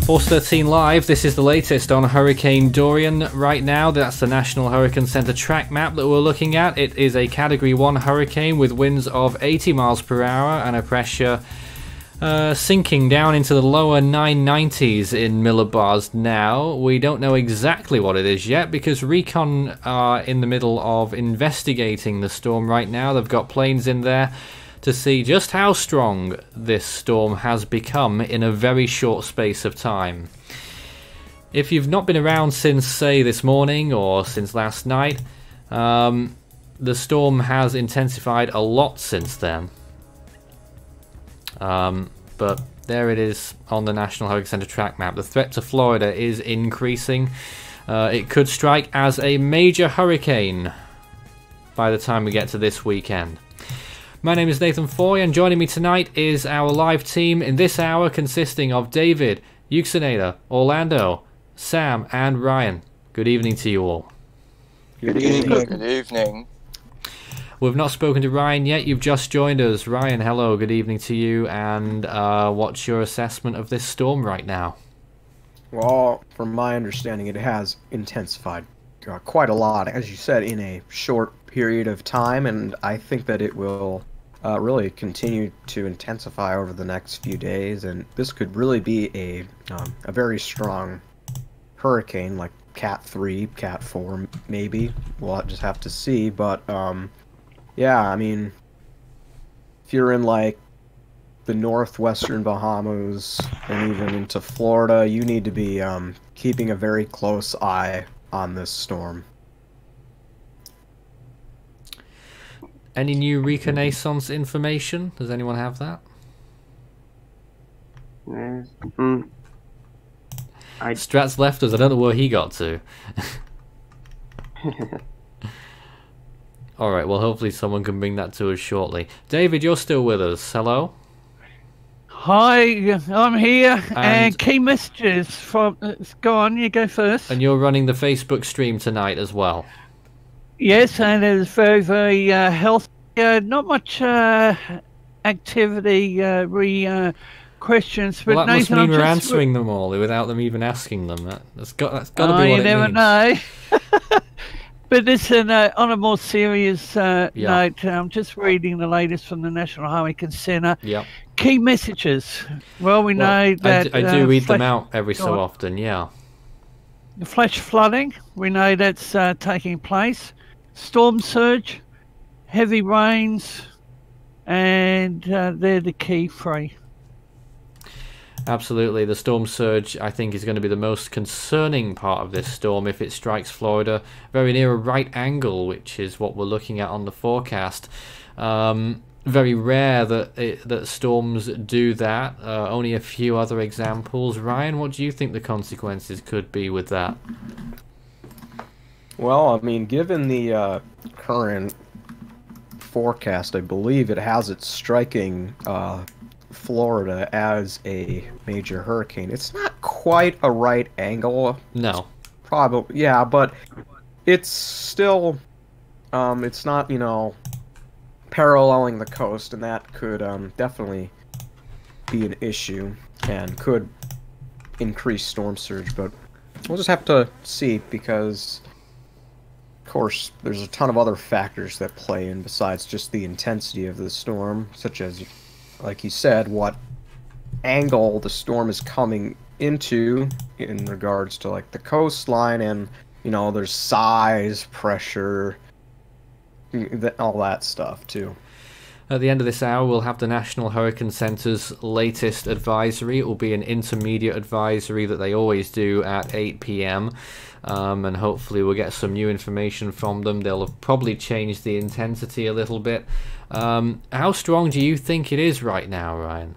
Force 13 Live, this is the latest on Hurricane Dorian right now. That's the National Hurricane Center track map that we're looking at. It is a Category 1 hurricane with winds of 80 miles per hour and a pressure sinking down into the lower 990s in millibars now. We don't know exactly what it is yet because Recon are in the middle of investigating the storm right now. They've got planes in there to see just how strong this storm has become in a very short space of time. If you've not been around since, say, this morning or since last night, the storm has intensified a lot since then. But there it is on the National Hurricane Center track map. The threat to Florida is increasing. It could strike as a major hurricane by the time we get to this weekend. My name is Nathan Foy, and joining me tonight is our live team in this hour consisting of David, Euxinator, Orlando, Sam, and Ryan. Good evening to you all. Good evening. Good evening. We've not spoken to Ryan yet. You've just joined us. Ryan, hello. Good evening to you. And what's your assessment of this storm right now? Well, from my understanding, it has intensified quite a lot, as you said, in a short period of time, and I think that it will really continue to intensify over the next few days, and this could really be a very strong hurricane, like Cat 3, Cat 4, maybe. We'll just have to see, but yeah, I mean, if you're in like the northwestern Bahamas and even into Florida, you need to be keeping a very close eye on this storm. Any new reconnaissance information? Does anyone have that? Strat's left us. I don't know where he got to. Alright, well hopefully someone can bring that to us shortly. David, you're still with us. Hello? Hi, I'm here. And key messages from... go on, you go first. And you're running the Facebook stream tonight as well. Yes, and it's very, very healthy. Not much activity, questions. But well, that Nathan, must mean we're answering them all without them even asking them. That's got to be what it means. You never know. But listen, on a more serious note, I'm just reading the latest from the National Hurricane Center. Yeah. Key messages. Well, we know that... I do read them out every so often, yeah. The flash flooding, we know that's taking place. Storm surge, heavy rains, and they're the key three. Absolutely. The storm surge, I think, is going to be the most concerning part of this storm if it strikes Florida very near a right angle, which is what we're looking at on the forecast. Very rare that storms do that. Only a few other examples. Ryan, what do you think the consequences could be with that? Well, I mean, given the current forecast, I believe it has it striking Florida as a major hurricane. It's not quite a right angle. No. Probably, yeah, but it's still, it's not, you know, paralleling the coast, and that could definitely be an issue and could increase storm surge, but we'll just have to see because, of course, there's a ton of other factors that play in besides just the intensity of the storm, such as, like you said, what angle the storm is coming into in regards to like the coastline, and you know, there's size, pressure, all that stuff too. At the end of this hour, we'll have the National Hurricane Center's latest advisory. It will be an intermediate advisory that they always do at 8 p.m. And hopefully we'll get some new information from them. They'll have probably changed the intensity a little bit. How strong do you think it is right now, Ryan?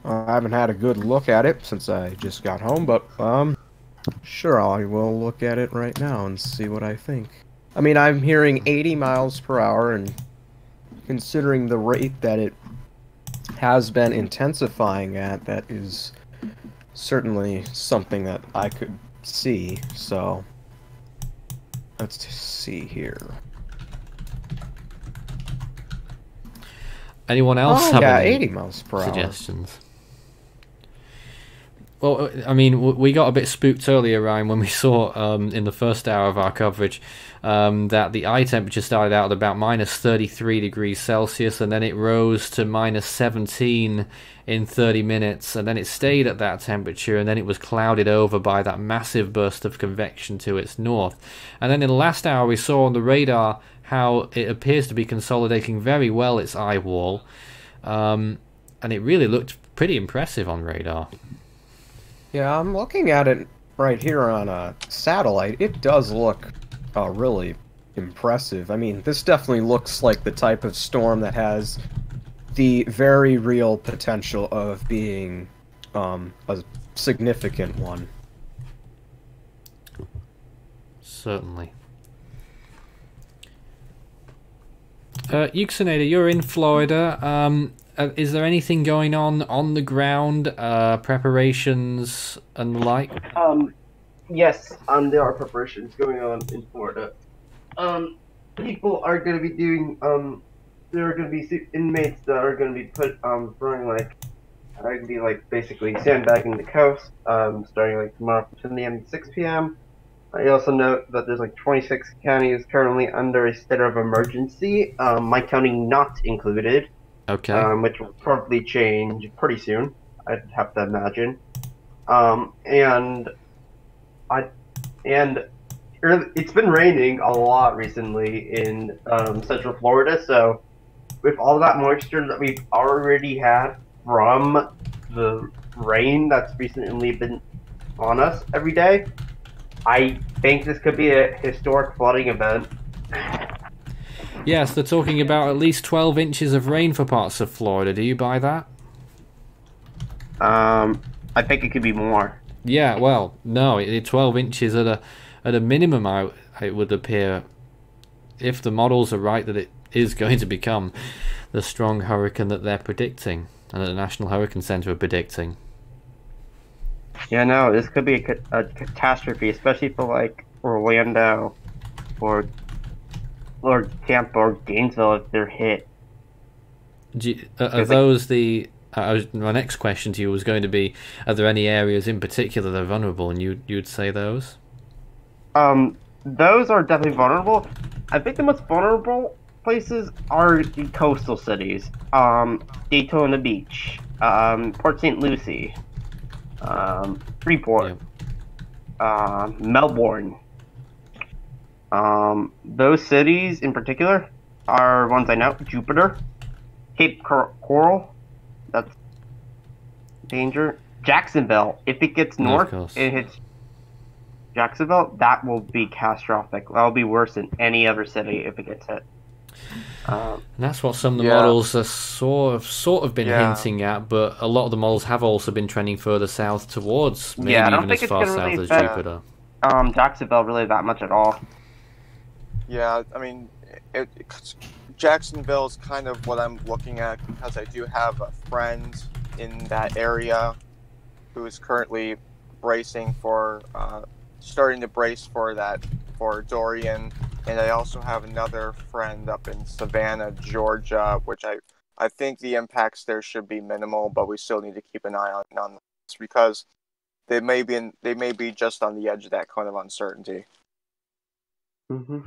I haven't had a good look at it since I just got home, but sure, I will look at it right now and see what I think. I mean, I'm hearing 80 miles per hour, and considering the rate that it has been intensifying at, that is certainly something that I could see. So let's see here. Anyone else have any 80 miles per hour suggestions? Well, I mean, we got a bit spooked earlier, Ryan, when we saw in the first hour of our coverage that the eye temperature started out at about minus 33 degrees Celsius, and then it rose to minus 17 in 30 minutes, and then it stayed at that temperature, and then it was clouded over by that massive burst of convection to its north. And then in the last hour, we saw on the radar how it appears to be consolidating very well its eye wall, and it really looked pretty impressive on radar. Yeah, I'm looking at it right here on a satellite. It does look really impressive. I mean, this definitely looks like the type of storm that has the very real potential of being a significant one. Certainly. Euxinator, you're in Florida. Is there anything going on the ground, preparations and the like? Yes, there are preparations going on in Florida. People are going to be doing, there are going to be inmates that are going to be put, throwing are going to be basically sandbagging the coast, starting tomorrow from 10 a.m. to 6 p.m. I also note that there's 26 counties currently under a state of emergency, my county not included. Okay. Which will probably change pretty soon, I'd have to imagine. It's been raining a lot recently in Central Florida, so with all that moisture that we've already had from the rain that's recently been on us every day, I think this could be a historic flooding event. Yes, they're talking about at least 12 inches of rain for parts of Florida. Do you buy that? I think it could be more. Yeah, well, no, 12 inches at a minimum, it would appear, if the models are right, that it is going to become the strong hurricane that they're predicting, and that the National Hurricane Center are predicting. Yeah, no, this could be a catastrophe, especially for Orlando or Tampa or Gainesville if they're hit. Are those the... my next question to you was going to be, are there any areas in particular that are vulnerable, and you'd say those? Those are definitely vulnerable. I think the most vulnerable places are the coastal cities. Daytona Beach, Port St. Lucie, Freeport, Melbourne. Those cities in particular are ones I know. Jupiter, Cape Coral, that's danger. Jacksonville, if it gets north and hits Jacksonville, that will be catastrophic. That will be worse than any other city if it gets hit. And that's what some of the models are sort of been hinting at, but a lot of the models have also been trending further south towards maybe even as far south as Jupiter. Jacksonville really that much at all. Yeah, I mean, Jacksonville is kind of what I'm looking at because I do have a friend in that area who is currently bracing for, starting to brace for Dorian, and I also have another friend up in Savannah, Georgia, which I think the impacts there should be minimal, but we still need to keep an eye on this because they may be just on the edge of that kind of uncertainty. Mm-hmm.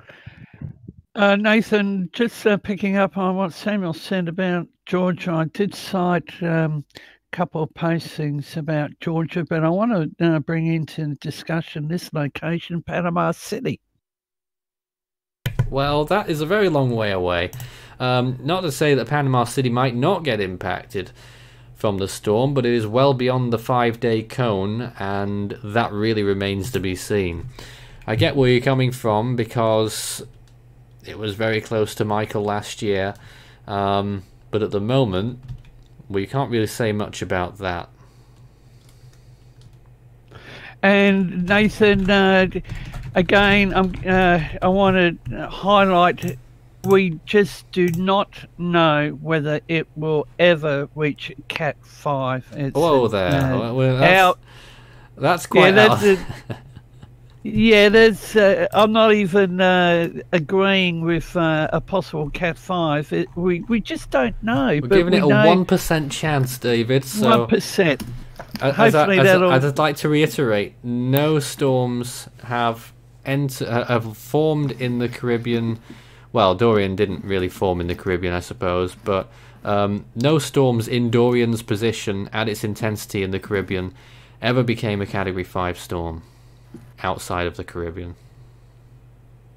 Nathan, just picking up on what Samuel said about Georgia, I did cite a couple of postings about Georgia, but I want to bring into discussion this location, Panama City. Well, that is a very long way away. Not to say that Panama City might not get impacted from the storm, but it is well beyond the 5-day cone, and that really remains to be seen. I get where you're coming from because it was very close to Michael last year, but at the moment we can't really say much about that. And Nathan, again, I want to highlight, we just do not know whether it will ever reach Cat 5. Whoa there. That's quite Yeah, there's. I'm not even agreeing with a possible Cat 5. We just don't know. We're giving it a 1% chance, David. So 1%. Hopefully that'll. I'd like to reiterate: no storms have formed in the Caribbean. Well, Dorian didn't really form in the Caribbean, I suppose, but no storms in Dorian's position at its intensity in the Caribbean ever became a Category 5 storm outside of the Caribbean.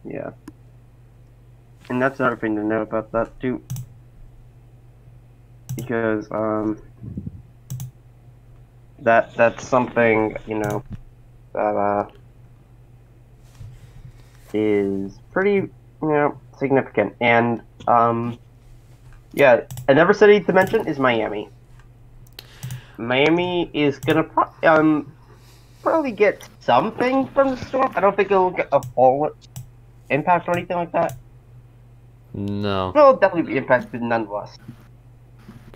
Yeah. And that's another thing to know about that too. Because that's something, you know, that is pretty, you know, significant. And yeah, another city to mention is Miami. Miami is gonna probably get something from the storm. I don't think it'll get a full impact or anything like that. No. It'll definitely be impacted nonetheless.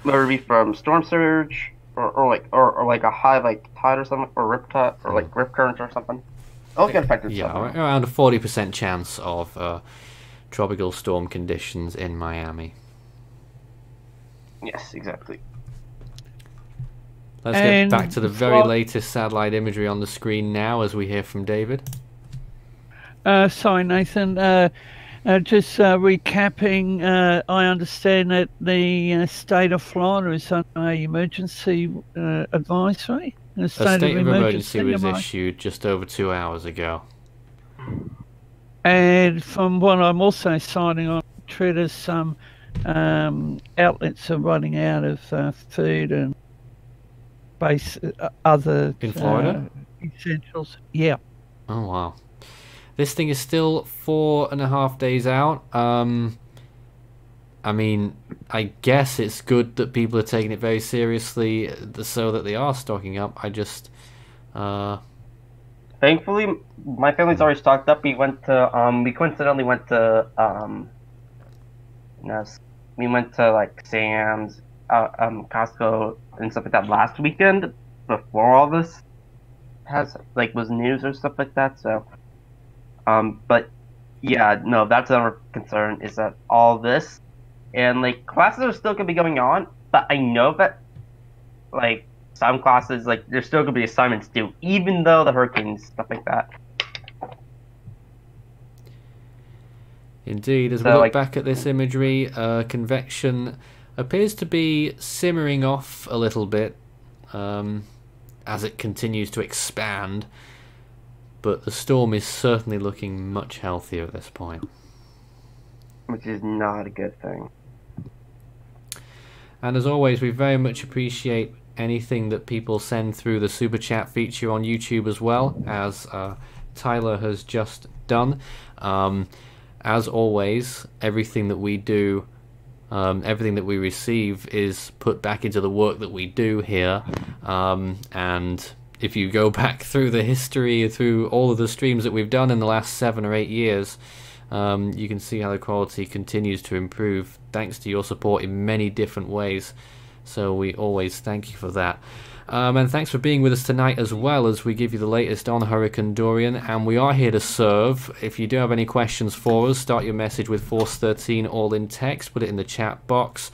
Whether it be from storm surge or like a high like tide or something, or rip tide or like rip currents or something. It'll get affected. Yeah, around a 40% chance of tropical storm conditions in Miami. Yes, exactly. Let's get back to the very latest satellite imagery on the screen now as we hear from David. Sorry, Nathan. Just recapping, I understand that the state of Florida is under an emergency advisory. A state of emergency was issued just over 2 hours ago. And from what I'm also citing on Twitter, some outlets are running out of food and other in Florida essentials. Yeah. Oh wow. This thing is still 4.5 days out. I mean, I guess it's good that people are taking it very seriously, so that they are stocking up. I just, thankfully, my family's already stocked up. We coincidentally went to, we went to like Sam's, Costco and stuff like that last weekend before all this was news or stuff like that. So, but yeah, no, that's another concern is that all this and like classes are still gonna be going on, but I know that like some classes like there's still gonna be assignments due, even though the hurricanes stuff like that. Indeed, as we look back at this imagery, convection appears to be simmering off a little bit as it continues to expand, but the storm is certainly looking much healthier at this point. Which is not a good thing. And as always, we very much appreciate anything that people send through the Super Chat feature on YouTube as well, as Tyler has just done. As always, everything that we do, everything that we receive is put back into the work that we do here. And if you go back through the history, through all of the streams that we've done in the last 7 or 8 years, you can see how the quality continues to improve thanks to your support in many different ways. So we always thank you for that. And thanks for being with us tonight as well as we give you the latest on Hurricane Dorian. And we are here to serve. If you do have any questions for us, start your message with Force 13 all in text. Put it in the chat box,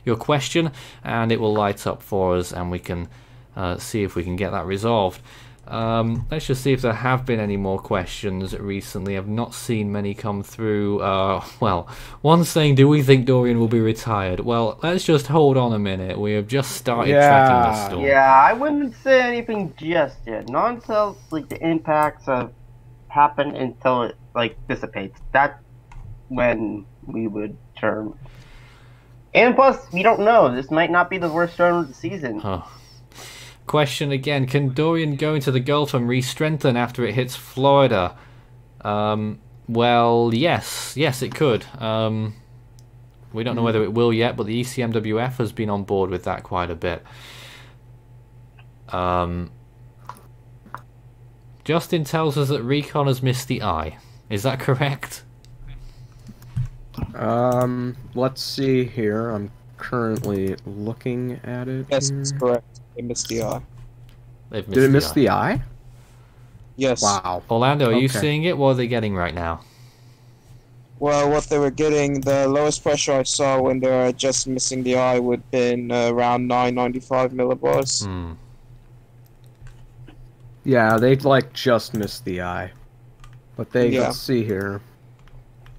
your question, and it will light up for us and we can see if we can get that resolved. Let's just see if there have been any more questions recently. I've not seen many come through. Well, one saying, do we think Dorian will be retired? Well, let's just hold on a minute. We have just started tracking this storm. Yeah, I wouldn't say anything just yet. Not until like the impacts have happened until it like dissipates. That's when we would turn. And plus, we don't know. This might not be the worst storm of the season. Huh. Question again, can Dorian go into the Gulf and re-strengthen after it hits Florida? Well, yes, it could. We don't know whether it will yet, but the ECMWF has been on board with that quite a bit. Justin tells us that Recon has missed the eye. Is that correct? Let's see here. I'm currently looking at it. Yes, that's correct. They missed the eye. They've missed Did it miss the eye? Yes. Wow. Orlando, are you Okay. seeing it? What are they getting right now? Well, what they were getting, the lowest pressure I saw when they were just missing the eye would have been around 995 millibars. Hmm. Yeah, they like just missed the eye. But they, Yeah. let's see here.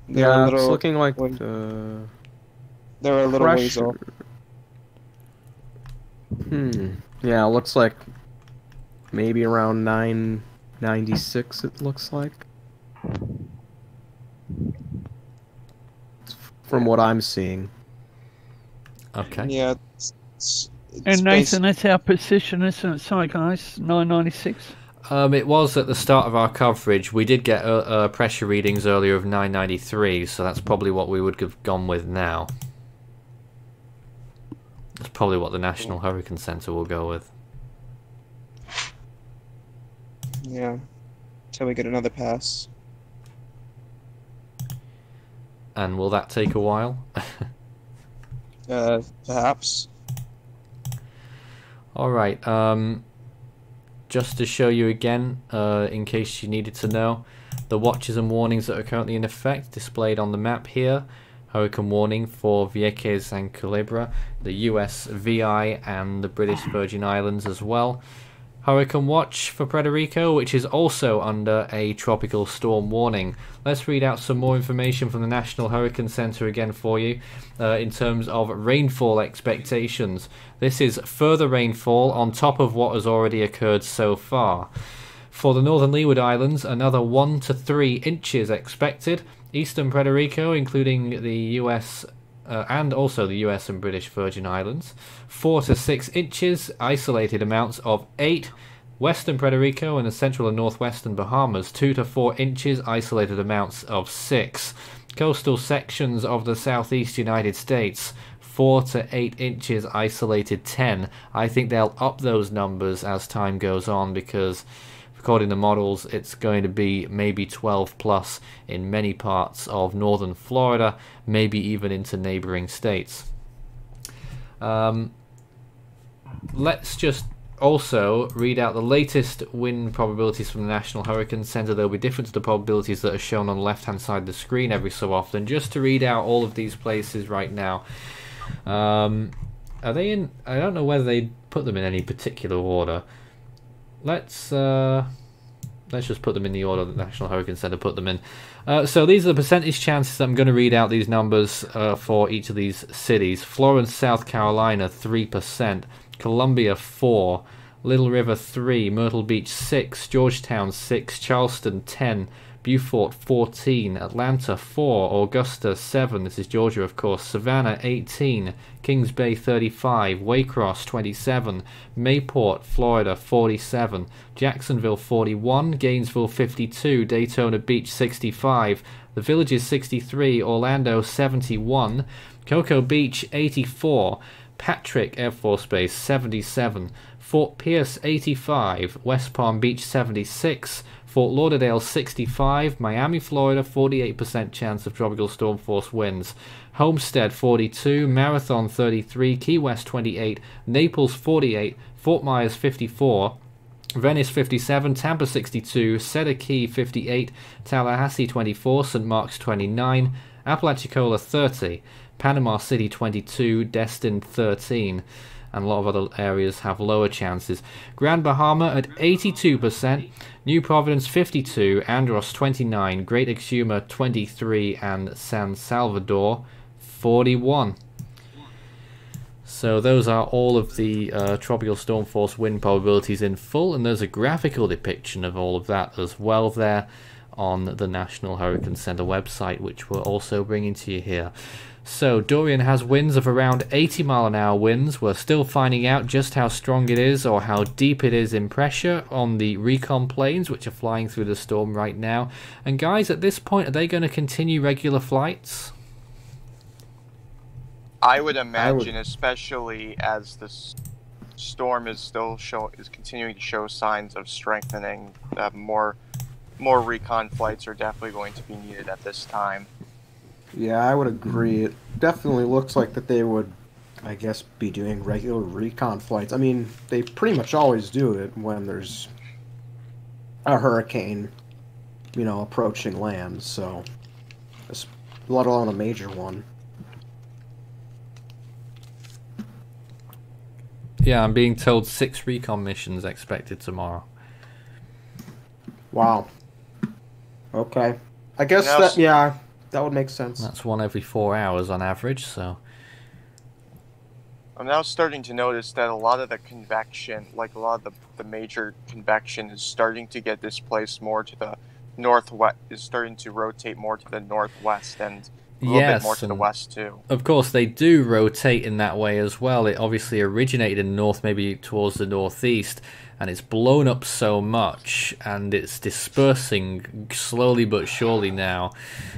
They're a Yeah, it's little, looking like they're a little ways pressure. off. Yeah, it looks like maybe around 996. It looks like. From what I'm seeing. Okay. Yeah. And Nathan, that's our position, isn't it? Sorry, guys. 996. It was at the start of our coverage. We did get pressure readings earlier of 993, so that's probably what we would have gone with now. That's probably what the National Hurricane Center will go with. Yeah. Till we get another pass. And will that take a while? Perhaps. Alright, just to show you again, in case you needed to know, the watches and warnings that are currently in effect displayed on the map here. Hurricane warning for Vieques and Culebra, the US VI and the British Virgin Islands as well. Hurricane watch for Puerto Rico, which is also under a tropical storm warning. Let's read out some more information from the National Hurricane Center again for you in terms of rainfall expectations. This is further rainfall on top of what has already occurred so far. For the Northern Leeward Islands, another 1 to 3 inches expected. Eastern Puerto Rico, including the US and also the US and British Virgin Islands, 4 to 6 inches, isolated amounts of 8. Western Puerto Rico and the central and northwestern Bahamas, 2 to 4 inches, isolated amounts of 6. Coastal sections of the southeast United States, 4 to 8 inches, isolated 10. I think they'll up those numbers as time goes on because according to models, it's going to be maybe 12 plus in many parts of northern Florida, maybe even into neighboring states. Let's just also read out the latest wind probabilities from the National Hurricane Center. They'll be different to the probabilities that are shown on the left-hand side of the screen every so often. Just to read out all of these places right now. Are they in? I don't know whether they put them in any particular order. Let's just put them in the order that the National Hurricane Center put them in. So these are the percentage chances. I'm going to read out these numbers for each of these cities. Florence, South Carolina, 3%. Columbia, 4. Little River, 3. Myrtle Beach, 6. Georgetown, 6. Charleston, 10. Beaufort, 14. Atlanta, 4. Augusta, 7. This is Georgia, of course. Savannah, 18. Kings Bay, 35. Waycross, 27. Mayport, Florida, 47. Jacksonville, 41. Gainesville, 52. Daytona Beach, 65. The Villages, 63. Orlando, 71. Cocoa Beach, 84. Patrick Air Force Base, 77. Fort Pierce, 85. West Palm Beach, 76. Fort Lauderdale, 65. Miami, Florida, 48% chance of tropical storm force winds. Homestead, 42. Marathon, 33. Key West, 28. Naples, 48. Fort Myers, 54. Venice, 57. Tampa, 62. Cedar Key, 58. Tallahassee, 24. St. Mark's, 29. Apalachicola, 30. Panama City, 22. Destin, 13. And a lot of other areas have lower chances. Grand Bahama at 82%, New Providence 52, Andros 29, Great Exuma 23, and San Salvador 41. So those are all of the tropical storm force wind probabilities in full, and there's a graphical depiction of all of that as well there on the National Hurricane Center website, which we're also bringing to you here. So Dorian has winds of around 80 mile an hour winds. We're still finding out just how strong it is or how deep it is in pressure on the Recon planes, which are flying through the storm right now. And guys, at this point, are they going to continue regular flights? I would imagine, especially as the storm is continuing to show signs of strengthening, more Recon flights are definitely going to be needed at this time. Yeah, I would agree. It definitely looks like that they would, I guess, be doing regular recon flights. I mean, they pretty much always do it when there's a hurricane, you know, approaching land. So, let alone a major one. Yeah, I'm being told 6 recon missions expected tomorrow. Wow. Okay. I guess that would make sense. That's 1 every 4 hours on average, so... I'm now starting to notice that a lot of the convection, like a lot of the major convection, is starting to get displaced more to the northwest, is starting to rotate more to the northwest and a little bit more to the west too. Of course, they do rotate in that way as well. It obviously originated in the north, maybe towards the northeast, and it's blown up so much, and it's dispersing slowly but surely now.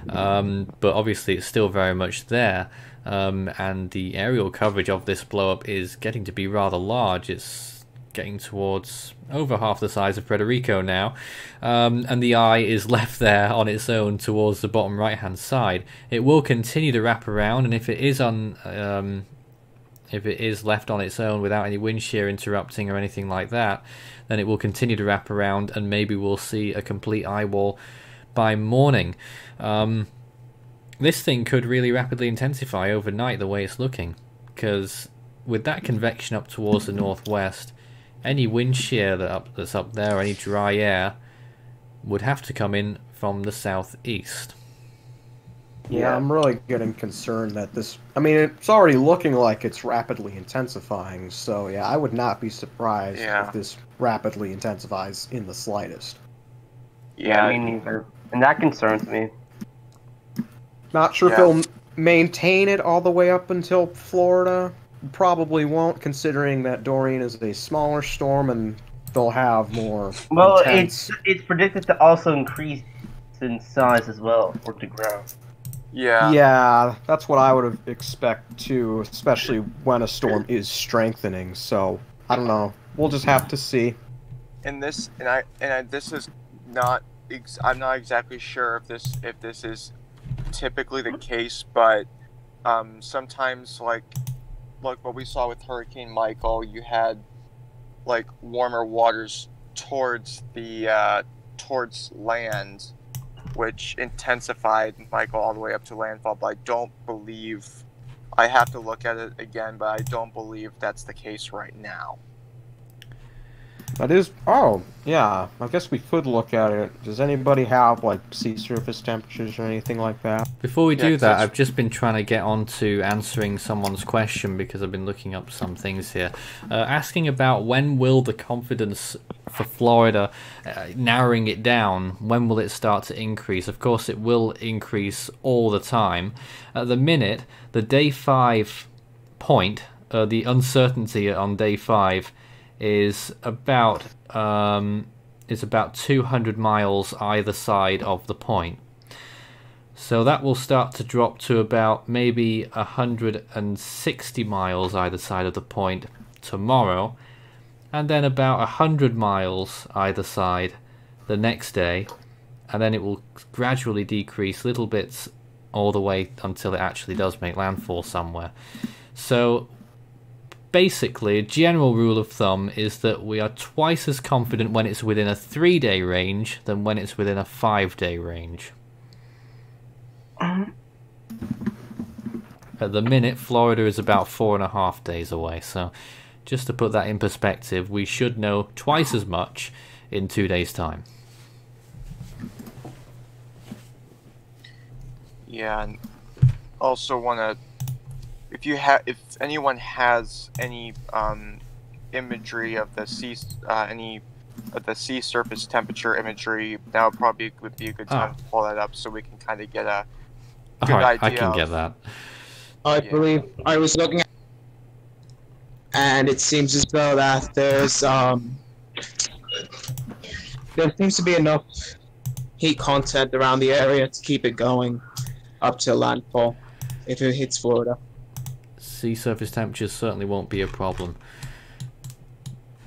But obviously, it's still very much there. And the aerial coverage of this blow-up is getting to be rather large. It's getting towards over half the size of Puerto Rico now, and the eye is left there on its own towards the bottom right-hand side. It will continue to wrap around, and if it is left on its own without any wind shear interrupting or anything like that, then it will continue to wrap around, and maybe we'll see a complete eye wall by morning. This thing could really rapidly intensify overnight the way it's looking, because with that convection up towards the northwest, any wind shear that's up there, or any dry air, would have to come in from the southeast. Yeah, I'm really getting concerned that this... I mean, it's already looking like it's rapidly intensifying, so yeah, I would not be surprised if this rapidly intensifies in the slightest. Yeah, me neither. And that concerns me. Not sure if they'll maintain it all the way up until Florida. Probably won't, considering that Dorian is a smaller storm and they'll have more intense... it's predicted to also increase in size as well for the ground. Yeah, that's what I would expect too, especially when a storm is strengthening. So I don't know. We'll just have to see. And this is not. I'm not exactly sure if this is typically the case, but sometimes like what we saw with Hurricane Michael, you had like warmer waters towards the towards land, which intensified Michael all the way up to landfall. But I don't believe, I have to look at it again, but I don't believe that's the case right now. That is... Oh, yeah. I guess we could look at it. Does anybody have, like, sea surface temperatures or anything like that? Before we do that, I've just been trying to get on to answering someone's question because I've been looking up some things here. Asking about when will the confidence for Florida, narrowing it down, when will it start to increase? Of course, it will increase all the time. At the minute, the day 5 point, the uncertainty on day 5, is about 200 miles either side of the point. So that will start to drop to about maybe 160 miles either side of the point tomorrow, and then about 100 miles either side the next day, and then it will gradually decrease little bits all the way until it actually does make landfall somewhere. So basically, a general rule of thumb is that we are twice as confident when it's within a 3-day range than when it's within a 5-day range. At the minute, Florida is about 4.5 days away, so just to put that in perspective, we should know twice as much in 2 days' time. Yeah, and also want to... If anyone has any imagery of the sea, any of the sea surface temperature imagery, now probably would be a good time to pull that up so we can kind of get a good idea. I can get that. I believe I was looking at, and it seems as though that there seems to be enough heat content around the area to keep it going up to landfall if it hits Florida. Sea surface temperatures certainly won't be a problem.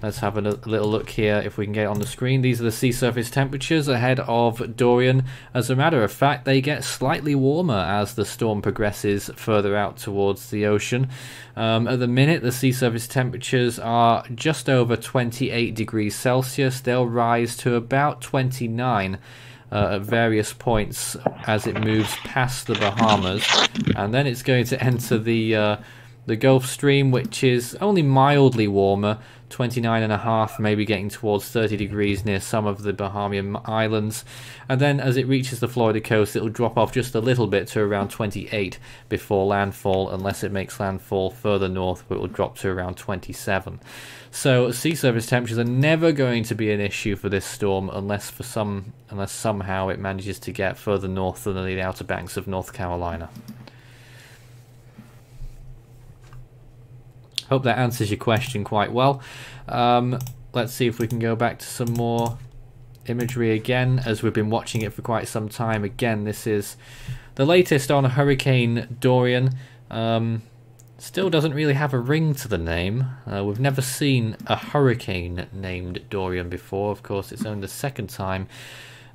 Let's have a little look here if we can get it on the screen. These are the sea surface temperatures ahead of Dorian. As a matter of fact, they get slightly warmer as the storm progresses further out towards the ocean. At the minute, the sea surface temperatures are just over 28 degrees Celsius. They'll rise to about 29 at various points as it moves past the Bahamas. And then it's going to enter the Gulf Stream, which is only mildly warmer, 29.5, maybe getting towards 30 degrees near some of the Bahamian islands. And then as it reaches the Florida coast, it'll drop off just a little bit to around 28 before landfall, unless it makes landfall further north, where it will drop to around 27. So sea surface temperatures are never going to be an issue for this storm unless somehow it manages to get further north than the Outer Banks of North Carolina. Hope that answers your question quite well. Let's see if we can go back to some more imagery again, as we've been watching it for quite some time. Again, this is the latest on Hurricane Dorian. Still doesn't really have a ring to the name. We've never seen a hurricane named Dorian before. Of course, it's only the second time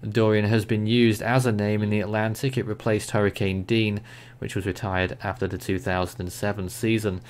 Dorian has been used as a name in the Atlantic. It replaced Hurricane Dean, which was retired after the 2007 season.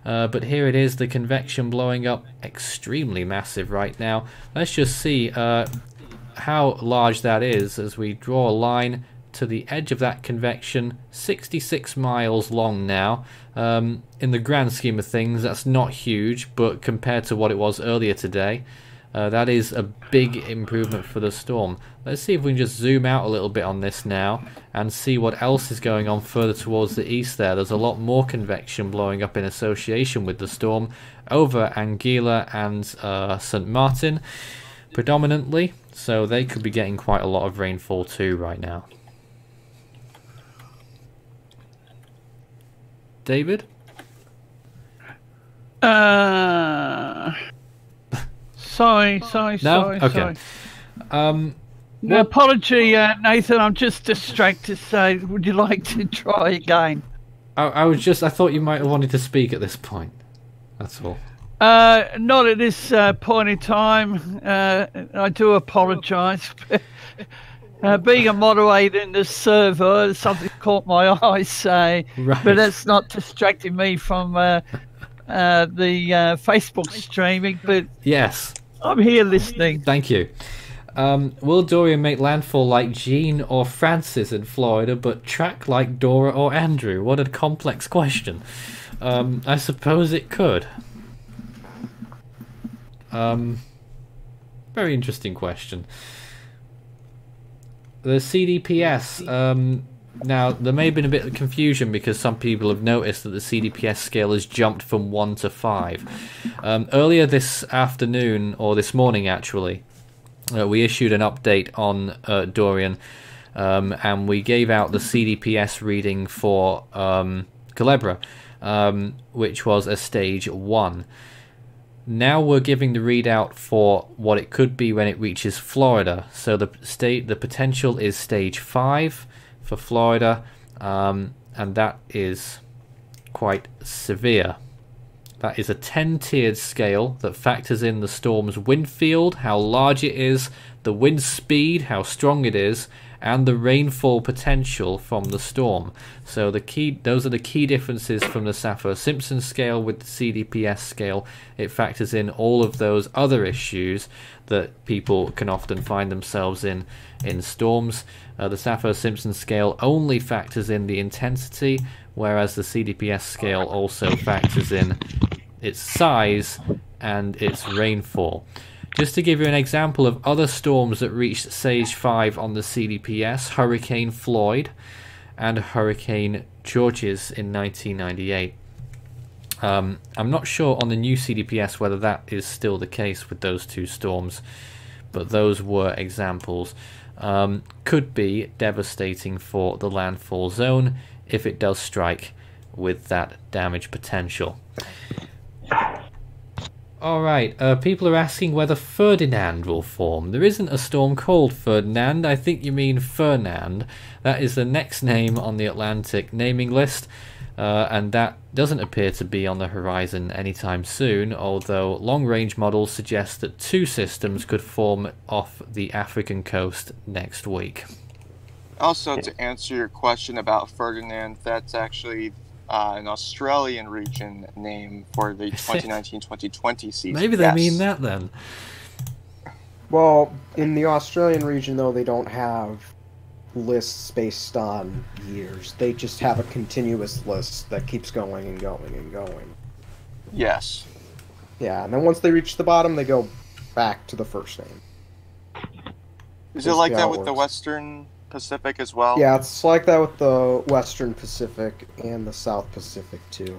But here it is, the convection blowing up extremely massive right now. Let's just see how large that is as we draw a line to the edge of that convection. 66 miles long now. In the grand scheme of things, that's not huge, but compared to what it was earlier today, that is a big improvement for the storm. Let's see if we can just zoom out a little bit on this now and see what else is going on further towards the east there. There's a lot more convection blowing up in association with the storm over Anguilla and St. Martin predominantly, so they could be getting quite a lot of rainfall too right now. David? Sorry. No? Okay. No apology, Nathan. I'm just distracted. So, would you like to try again? I thought you might have wanted to speak at this point. That's all. Not at this point in time. I do apologise. Being a moderator in the server, something caught my eye, right. But that's not distracting me from the Facebook streaming. But yes, I'm here listening. Thank you. Will Dorian make landfall like Jean or Francis in Florida, but track like Dora or Andrew? What a complex question. I suppose it could. Very interesting question. The CDPS, now there may have been a bit of confusion because some people have noticed that the CDPS scale has jumped from 1 to 5. Earlier this afternoon, or this morning actually, we issued an update on Dorian, and we gave out the CDPS reading for Culebra, which was a stage 1. Now we're giving the readout for what it could be when it reaches Florida. So the potential is stage 5 for Florida, and that is quite severe. That is a 10-tiered scale that factors in the storm's wind field, how large it is, the wind speed, how strong it is, and the rainfall potential from the storm. So those are the key differences from the Saffir-Simpson scale with the CDPS scale. It factors in all of those other issues that people can often find themselves in storms. The Saffir-Simpson scale only factors in the intensity, whereas the CDPS scale also factors in its size and its rainfall. Just to give you an example of other storms that reached stage 5 on the CDPS, Hurricane Floyd and Hurricane Georges in 1998. I'm not sure on the new CDPS whether that is still the case with those two storms, but those were examples. Could be devastating for the landfall zone if it does strike with that damage potential. Alright, people are asking whether Ferdinand will form. There isn't a storm called Ferdinand. I think you mean Fernand. That is the next name on the Atlantic naming list. and that doesn't appear to be on the horizon anytime soon, although long-range models suggest that 2 systems could form off the African coast next week. Also, to answer your question about Ferdinand, that's actually an Australian region name for the 2019-2020 season. Maybe they mean that then. Well, in the Australian region, though, they don't have lists based on years. They just have a continuous list that keeps going and going and going. Yes. Yeah, and then once they reach the bottom, they go back to the first name. Is it like that with the Western Pacific as well? Yeah, it's like that with the Western Pacific and the South Pacific, too.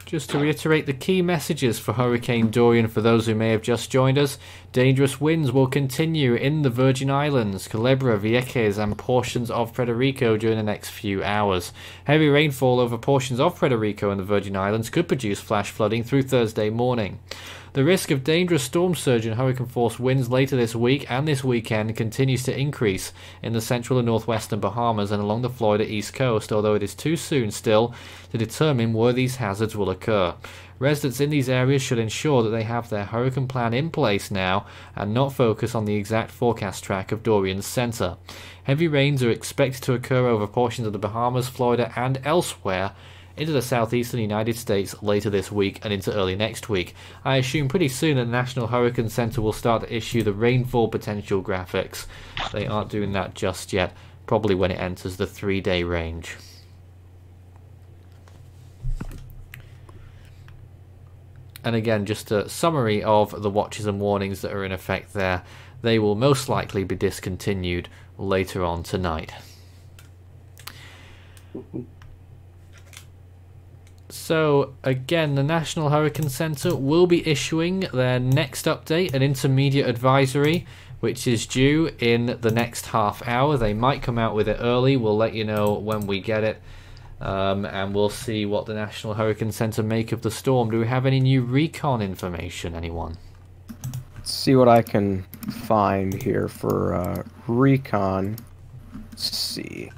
Just to reiterate the key messages for Hurricane Dorian for those who may have just joined us. Dangerous winds will continue in the Virgin Islands, Culebra, Vieques and portions of Puerto Rico during the next few hours. Heavy rainfall over portions of Puerto Rico and the Virgin Islands could produce flash flooding through Thursday morning. The risk of dangerous storm surge and hurricane-force winds later this week and this weekend continues to increase in the central and northwestern Bahamas and along the Florida east coast, although it is too soon still to determine where these hazards will occur. Residents in these areas should ensure that they have their hurricane plan in place now and not focus on the exact forecast track of Dorian's center. Heavy rains are expected to occur over portions of the Bahamas, Florida and elsewhere into the southeastern United States later this week and into early next week. I assume pretty soon that the National Hurricane Center will start to issue the rainfall potential graphics. They aren't doing that just yet, probably when it enters the 3-day range. And again, just a summary of the watches and warnings that are in effect there. They will most likely be discontinued later on tonight. So, again, the National Hurricane Center will be issuing their next update, an intermediate advisory, which is due in the next half hour. They might come out with it early. We'll let you know when we get it. And we'll see what the National Hurricane Center make of the storm. Do we have any new recon information, anyone? Let's see what I can find here for recon. Let's see.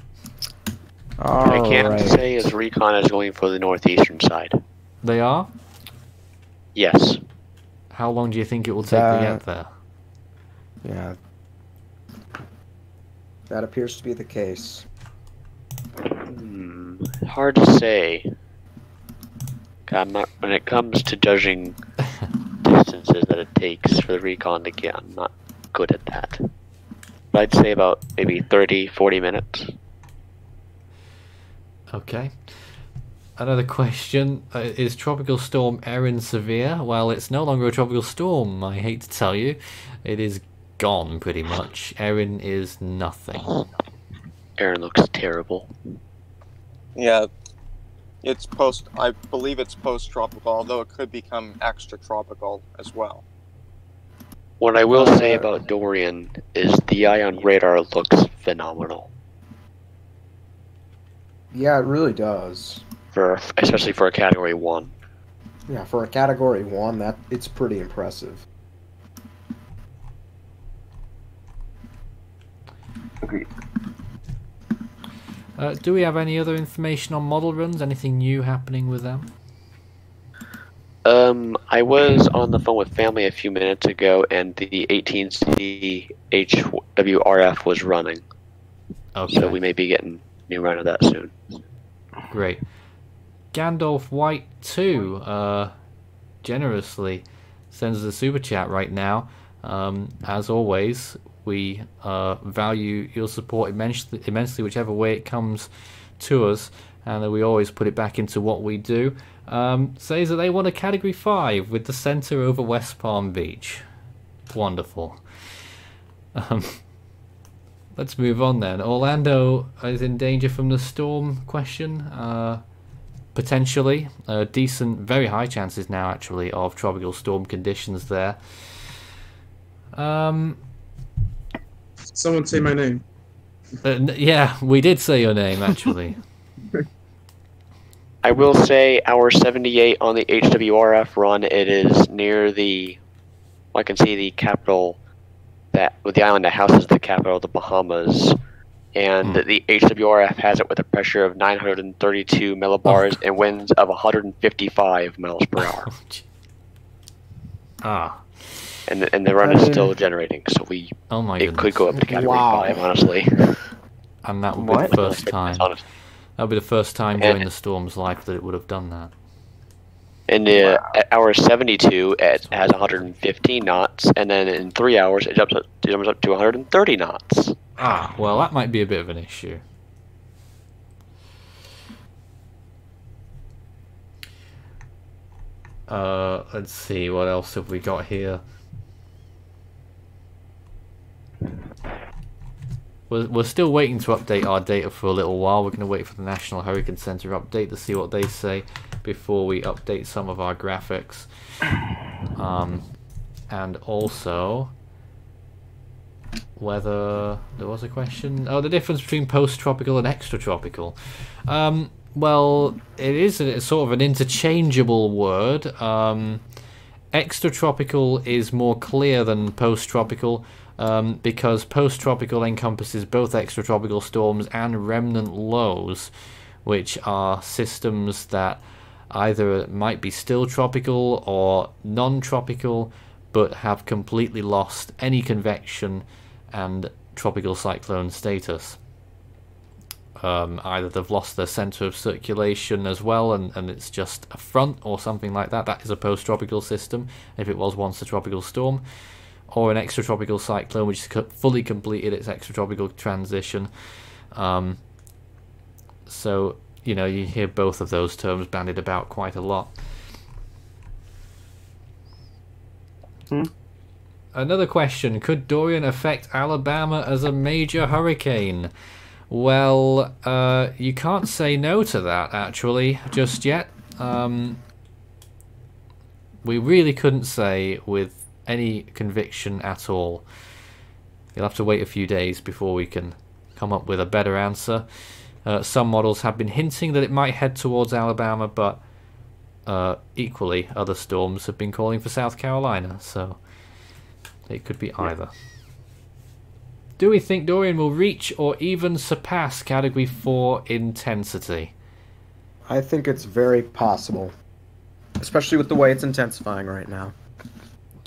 I can say is Recon is going for the northeastern side. They are? Yes. How long do you think it will take to get there? Yeah. That appears to be the case. Hard to say. When it comes to judging distances that it takes for the Recon to get, I'm not good at that. But I'd say about maybe 30, 40 minutes. Okay. Another question, is Tropical Storm Erin severe? Well, it's no longer a tropical storm, I hate to tell you. It is gone, pretty much. Erin is nothing. Erin looks terrible. Yeah, I believe it's post-tropical, although it could become extra-tropical as well. What I will say about Dorian is the eye on radar looks phenomenal. Yeah, it really does. Especially for a Category 1. Yeah, for a Category 1, it's pretty impressive. Agreed. Do we have any other information on model runs? Anything new happening with them? I was on the phone with family a few minutes ago, and the 18C HWRF was running. Okay. So we may be getting a new run of that soon. Great. Gandalf White 2 generously sends us a super chat right now. As always, we value your support immensely, whichever way it comes to us, and that we always put it back into what we do. Says that they want a Category 5 with the center over West Palm Beach. Wonderful. Let's move on then. Orlando is in danger from the storm question. Potentially. Decent, very high chances now actually of tropical storm conditions there. Someone say my name. Yeah, we did say your name actually. I will say our 78 on the HWRF run, it is near I can see the capital, with the island that houses the capital of the Bahamas, and the HWRF has it with a pressure of 932 millibars and winds of 155 miles per hour. And the run is still generating, so it could go up to Category 5, honestly. And that would be the first time. That would be the first time during the storm's life that it would have done that. In at hour 72, it has 115 knots, and then in 3 hours, it jumps up to 130 knots. Well, that might be a bit of an issue. Let's see, what else have we got here? We're still waiting to update our data for a little while. We're going to wait for the National Hurricane Center update to see what they say before we update some of our graphics. And also, whether there was a question. Oh, the difference between post-tropical and extratropical. Well, it is sort of an interchangeable word. Extratropical is more clear than post-tropical. Because post-tropical encompasses both extratropical storms and remnant lows, which are systems that either might be still tropical or non-tropical, but have completely lost any convection and tropical cyclone status. Either they've lost their center of circulation as well, and it's just a front or something like that. That is a post-tropical system, if it was once a tropical storm. Or an extratropical cyclone which has fully completed its extratropical transition. So, you know, you hear both of those terms bandied about quite a lot. Another question, could Dorian affect Alabama as a major hurricane? Well, you can't say no to that, actually, just yet. We really couldn't say with any conviction at all. You'll have to wait a few days before we can come up with a better answer. Some models have been hinting that it might head towards Alabama, but equally other storms have been calling for South Carolina, so it could be either. Do we think Dorian will reach or even surpass Category 4 intensity? I think it's very possible, especially with the way it's intensifying right now.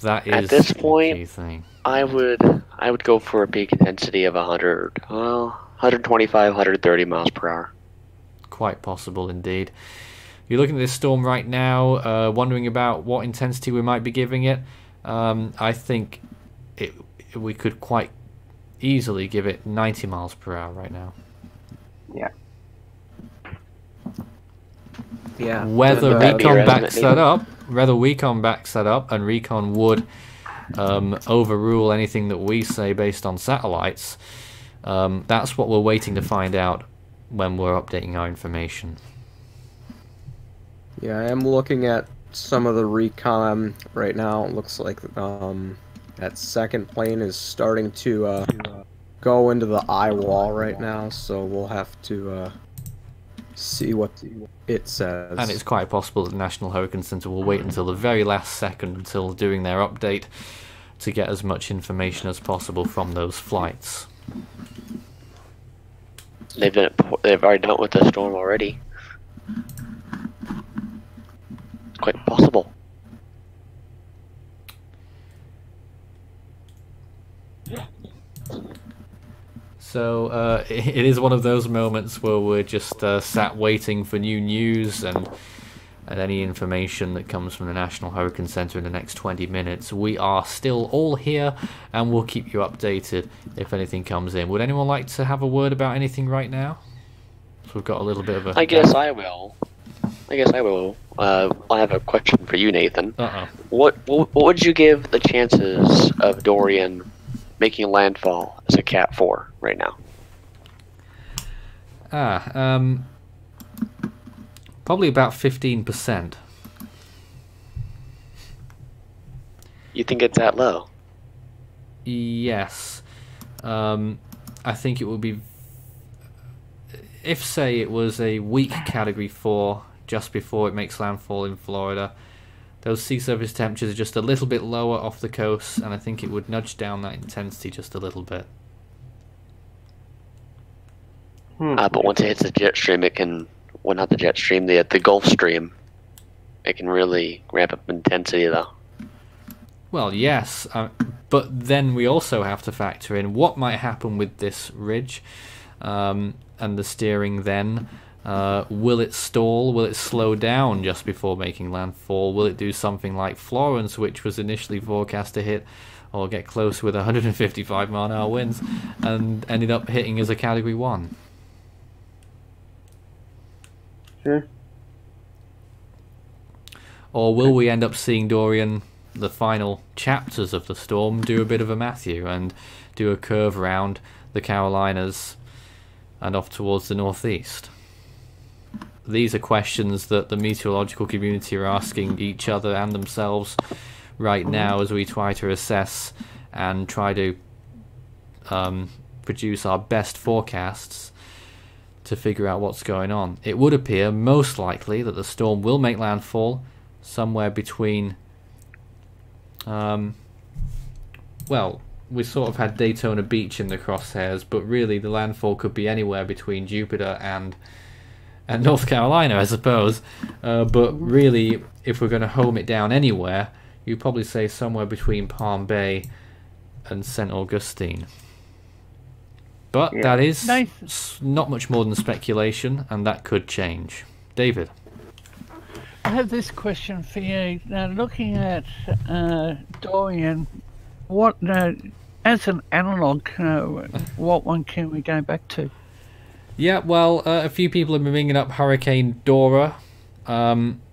That is at this point, key thing. I would go for a peak intensity of 125, 130 miles per hour. Quite possible indeed. You're looking at this storm right now, wondering about what intensity we might be giving it. I think we could quite easily give it 90 miles per hour right now. Yeah. Whether Recon backs that up, and Recon would overrule anything that we say based on satellites, that's what we're waiting to find out when we're updating our information. Yeah, I am looking at some of the Recon right now. It looks like that second plane is starting to go into the eye wall right now, so we'll have to see what it says. And it's quite possible that the National Hurricane Center will wait until the very last second until doing their update to get as much information as possible from those flights. They've already done it with the storm already. It's quite possible. So it is one of those moments where we're just sat waiting for new news and any information that comes from the National Hurricane Center in the next 20 minutes. We are still all here and we'll keep you updated if anything comes in. Would anyone like to have a word about anything right now? So we've got a little bit of a... I guess I will. I have a question for you, Nathan. What would you give the chances of Dorian making landfall as a Cat 4 right now? Probably about 15%. You think it's that low? Yes. I think it would be... If, say, it was a weak Category 4 just before it makes landfall in Florida, those sea surface temperatures are just a little bit lower off the coast, and I think it would nudge down that intensity just a little bit. But once it hits the jet stream, it can, well, not the jet stream, the Gulf Stream, it can really ramp up intensity, though. Well, yes, but then we also have to factor in what might happen with this ridge and the steering then. Will it stall? Will it slow down just before making landfall? Will it do something like Florence, which was initially forecast to hit or get close with 155 mile-an-hour winds and ended up hitting as a Category 1? Sure. Or will we end up seeing Dorian, the final chapters of the storm, do a bit of a Matthew and do a curve around the Carolinas and off towards the northeast? These are questions that the meteorological community are asking each other and themselves right now as we try to assess and try to produce our best forecasts to figure out what's going on. It would appear most likely that the storm will make landfall somewhere between well, we sort of had Daytona Beach in the crosshairs, but really the landfall could be anywhere between Jupiter and North Carolina, I suppose. But really, if we're going to home it down anywhere, you'd probably say somewhere between Palm Bay and St. Augustine. But that is not much more than speculation, and that could change. David? I have this question for you. Now, looking at Dorian, what as an analog, what one can we go back to? Yeah, well, a few people have been bringing up Hurricane Dora,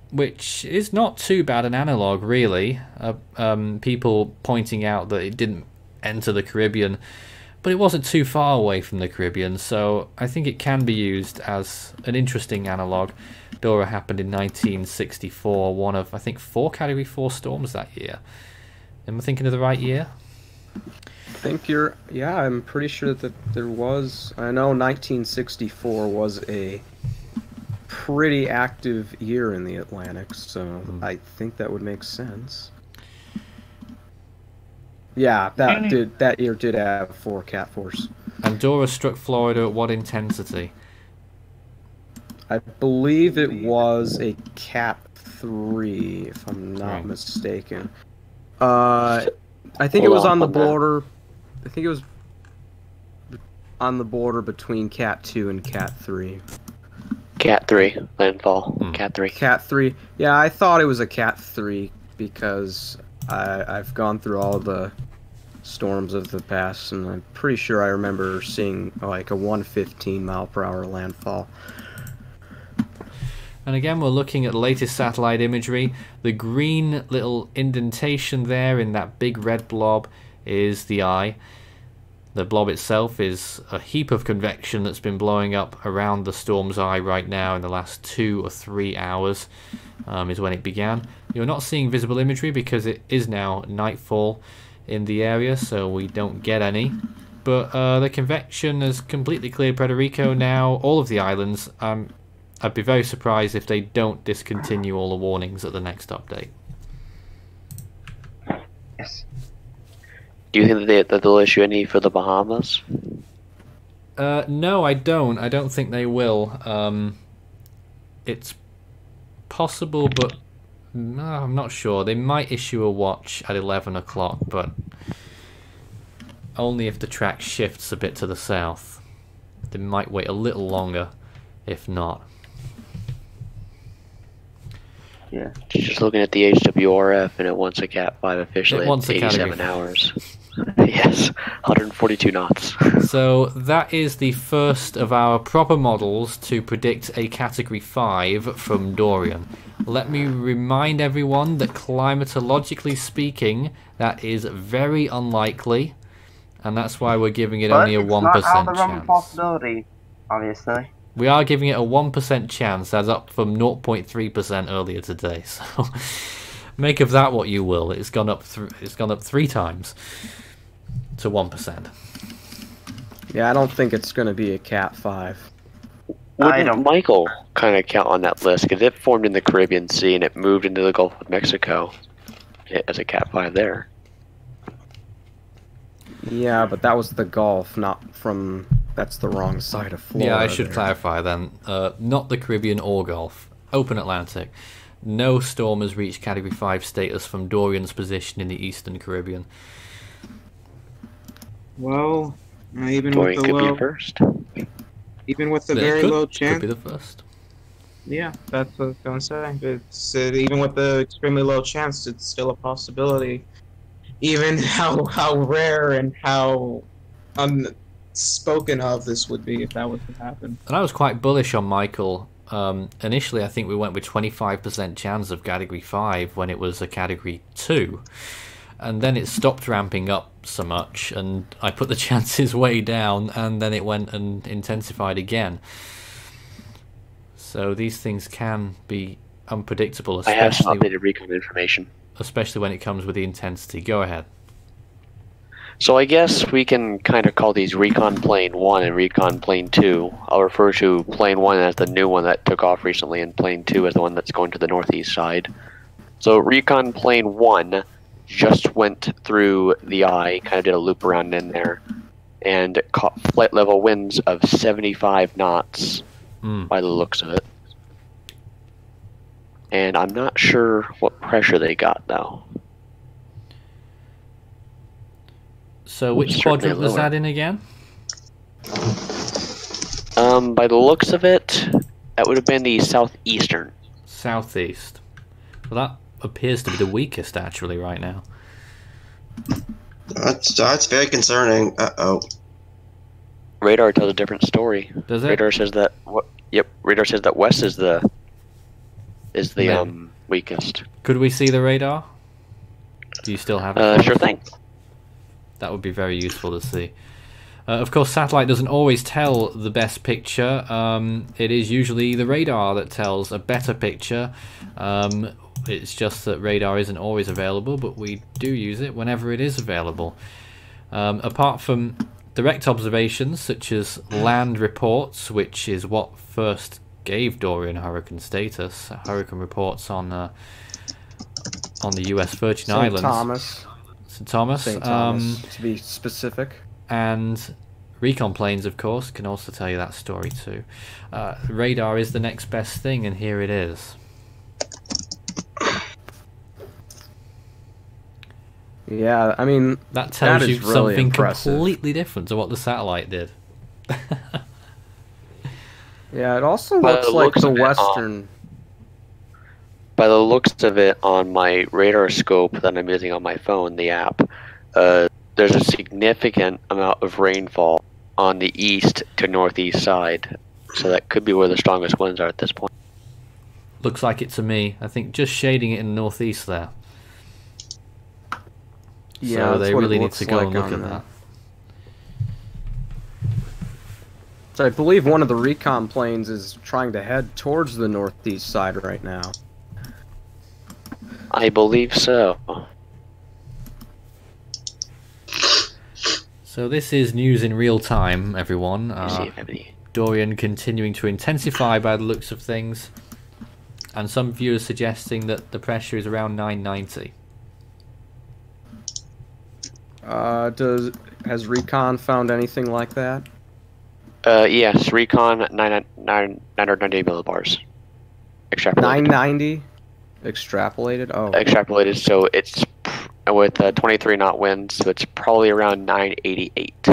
which is not too bad an analog, really. People pointing out that it didn't enter the Caribbean, but it wasn't too far away from the Caribbean, so I think it can be used as an interesting analog. Dora happened in 1964, one of, I think, 4 Category 4 storms that year. Am I thinking of the right year? I think you're... Yeah, I'm pretty sure that there was... I know 1964 was a pretty active year in the Atlantic, so I think that would make sense. Yeah, that year did have 4 Cat 4s. And Dora struck Florida at what intensity? I believe it was a Cat 3, if I'm not mistaken. I think it was on the border. I think it was on the border between Cat 2 and Cat 3. Cat 3, landfall. Cat 3. Cat 3. Yeah, I thought it was a Cat 3 because I've gone through all the storms of the past, and I'm pretty sure I remember seeing like a 115 mile per hour landfall. And again, we're looking at the latest satellite imagery. The green little indentation there in that big red blob is the eye. The blob itself is a heap of convection that's been blowing up around the storm's eye right now in the last 2 or 3 hours is when it began. You're not seeing visible imagery because it is now nightfall in the area, so we don't get any. But the convection has completely cleared Puerto Rico now, all of the islands. I'd be very surprised if they don't discontinue all the warnings at the next update. Yes. Do you think that they'll issue any for the Bahamas? No, I don't. I don't think they will. It's possible, but no, I'm not sure. They might issue a watch at 11 o'clock, but only if the track shifts a bit to the south. They might wait a little longer, if not. Yeah. Just looking at the HWRF, and it wants a Cat 5 officially at 87 hours. Yes, 142 knots. So that is the first of our proper models to predict a Category 5 from Dorian. Let me remind everyone that climatologically speaking, that is very unlikely, and that's why we're giving it only a 1% chance. Possibility, obviously. We are giving it a 1% chance. That's up from 0.3% earlier today. So make of that what you will. It's gone up 3 times to 1%. Yeah, I don't think it's going to be a Cat 5. Wouldn't Michael kind of count on that list? Because it formed in the Caribbean Sea and it moved into the Gulf of Mexico as a Cat 5 there. Yeah, but that was the Gulf, not from That's the wrong side of Florida. Yeah, I should there. clarify then. Not the Caribbean or Gulf. Open Atlantic. No storm has reached Category 5 status from Dorian's position in the Eastern Caribbean. Well, even Dorian with the could low, be first. even with the It very could, low could chance. be the first. Yeah, that's what I was gonna say. It's even with the extremely low chance, it's still a possibility. Even how rare and how unspoken of this would be if that was to happen. And I was quite bullish on Michael. Initially, I think we went with 25% chance of Category 5 when it was a Category 2. And then it stopped ramping up so much, and I put the chances way down, and then it went and intensified again. So these things can be unpredictable, I have some especially, updated Recon information. especially when it comes with the intensity. Go ahead. So I guess we can kind of call these Recon Plane 1 and Recon Plane 2. I'll refer to Plane 1 as the new one that took off recently, and Plane 2 as the one that's going to the northeast side. So Recon Plane 1 just went through the eye, kind of did a loop around in there, and caught flight level winds of 75 knots by the looks of it. And I'm not sure what pressure they got, though. So which Certainly quadrant was lower. that in again? By the looks of it, that would have been the southeastern. Southeast. Well, that appears to be the weakest, actually, right now. That's very concerning. Uh-oh. Radar tells a different story. Does it? Radar says that Radar says that west is the Maybe. weakest. Could we see the radar? Do you still have it? Sure thing. That would be very useful to see. Of course, satellite doesn't always tell the best picture. It is usually the radar that tells a better picture. It's just that radar isn't always available, but we do use it whenever it is available. Apart from direct observations, such as land reports, which is what first gave Dorian hurricane status. Hurricane reports on the U.S. Virgin St. Islands. Thomas. St. Thomas. St. Thomas, to be specific. And Recon planes, of course, can also tell you that story too. Radar is the next best thing, and here it is. Yeah, I mean, That tells that you is really something impressive. completely different to what the satellite did. Yeah, it also By looks the like looks the of it, western. By the looks of it on my radar scope that I'm using on my phone, the app, there's a significant amount of rainfall on the east to northeast side. So that could be where the strongest winds are at this point. Looks like it to me. I think just shading it in the northeast there. Yeah, So that's they what it really need looks to go like and look on at the- that. So I believe one of the recon planes is trying to head towards the northeast side right now. I believe so. So this is news in real time, everyone. Let me see if I have any. Dorian continuing to intensify by the looks of things, and some viewers suggesting that the pressure is around 990. Has Recon found anything like that? Yes, Recon 990 millibars. Extrapolated. 990 extrapolated. Oh, Extrapolated, so it's with 23 knot winds, so it's probably around 988.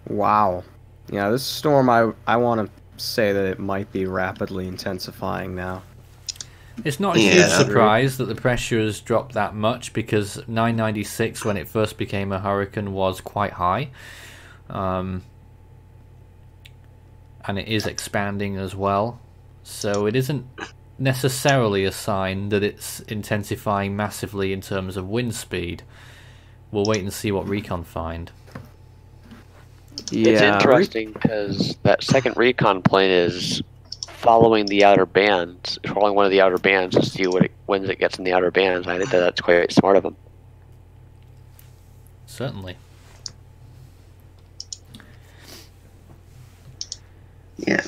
wow. Yeah, this storm, I want to say that it might be rapidly intensifying now. It's not a huge Yeah. surprise that the pressure has dropped that much, because 996 when it first became a hurricane was quite high. And it is expanding as well. So it isn't necessarily a sign that it's intensifying massively in terms of wind speed. We'll wait and see what Recon find. Yeah, It's interesting because that second Recon plane is following the outer bands, following one of the outer bands to see what winds it gets in the outer bands. I think that's quite smart of them. Certainly. Yeah.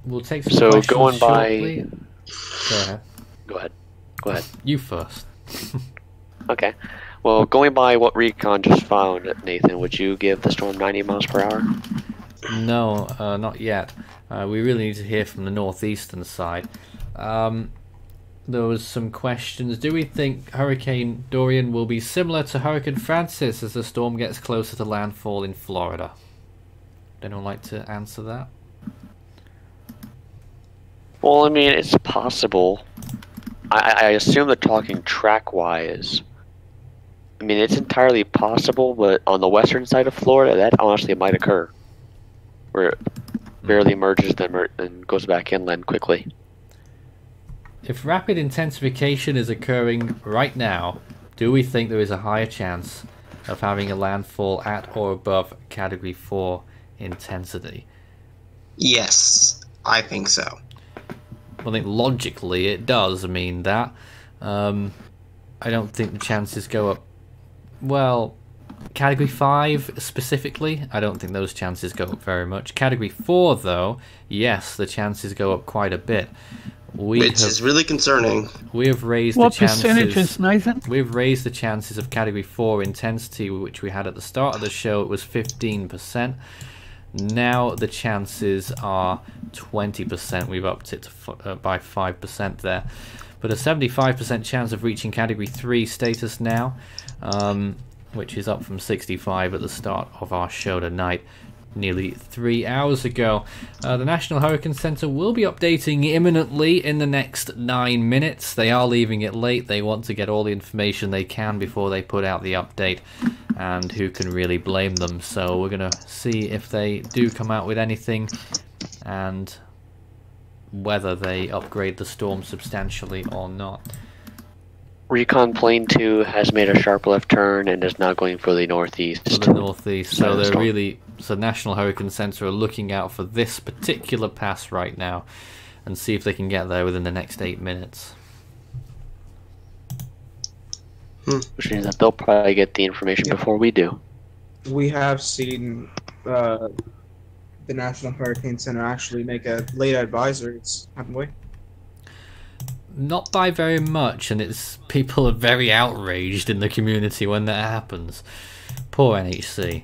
We'll take some So questions going by- shortly. Go ahead. Go ahead. You first. Okay. Well, going by what Recon just found, Nathan, would you give the storm 90 miles per hour? No, not yet. We really need to hear from the northeastern side. There was some questions. Do we think Hurricane Dorian will be similar to Hurricane Francis as the storm gets closer to landfall in Florida? Anyone like to answer that? Well, I mean, it's possible. I assume they're talking track-wise. I mean, it's entirely possible, but on the western side of Florida, that honestly might occur. Where it barely emerges and goes back inland quickly. If rapid intensification is occurring right now, do we think there is a higher chance of having a landfall at or above Category 4 intensity? Yes, I think so. I think logically it does mean that. I don't think the chances go up. Well, Category 5 specifically, I don't think those chances go up very much. Category 4 though, yes, the chances go up quite a bit. Which is really concerning. We have raised what the chances. What percentages, Nathan? We've raised the chances of Category 4 intensity, which we had at the start of the show. It was 15%. Now the chances are 20%. We've upped it to by 5% there. But a 75% chance of reaching Category 3 status now, which is up from 65 at the start of our show tonight. Nearly 3 hours ago. The National Hurricane Center will be updating imminently in the next 9 minutes. They are leaving it late. They want to get all the information they can before they put out the update, and who can really blame them? So we're going to see if they do come out with anything and whether they upgrade the storm substantially or not. Recon Plane 2 has made a sharp left turn and is now going for the northeast. For the northeast, so they're really... So National Hurricane Center are looking out for this particular pass right now and see if they can get there within the next 8 minutes. Which means that they'll probably get the information before we do. We have seen the National Hurricane Center actually make a late advisories, haven't we? Not by very much, and it's people are very outraged in the community when that happens. Poor NHC.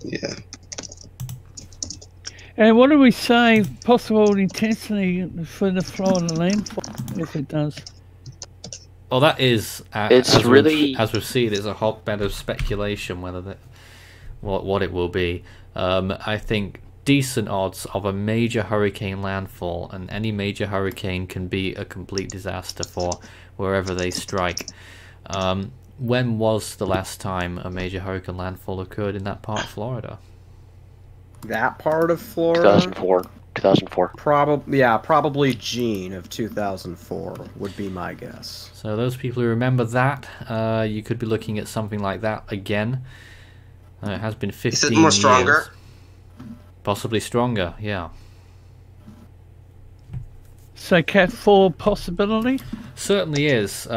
Yeah. And what do we say possible intensity for the Florida landfall if it does? Well, that is it's as really as we've seen, it's a hotbed of speculation whether that what it will be. I think decent odds of a major hurricane landfall, and any major hurricane can be a complete disaster for wherever they strike. When was the last time a major hurricane landfall occurred in that part of Florida? That part of Florida? 2004. Probably June of 2004 would be my guess. So those people who remember that, you could be looking at something like that again. It has been 15 years. Is it more stronger? Possibly stronger, yeah. So Cat 4 possibility? Certainly is.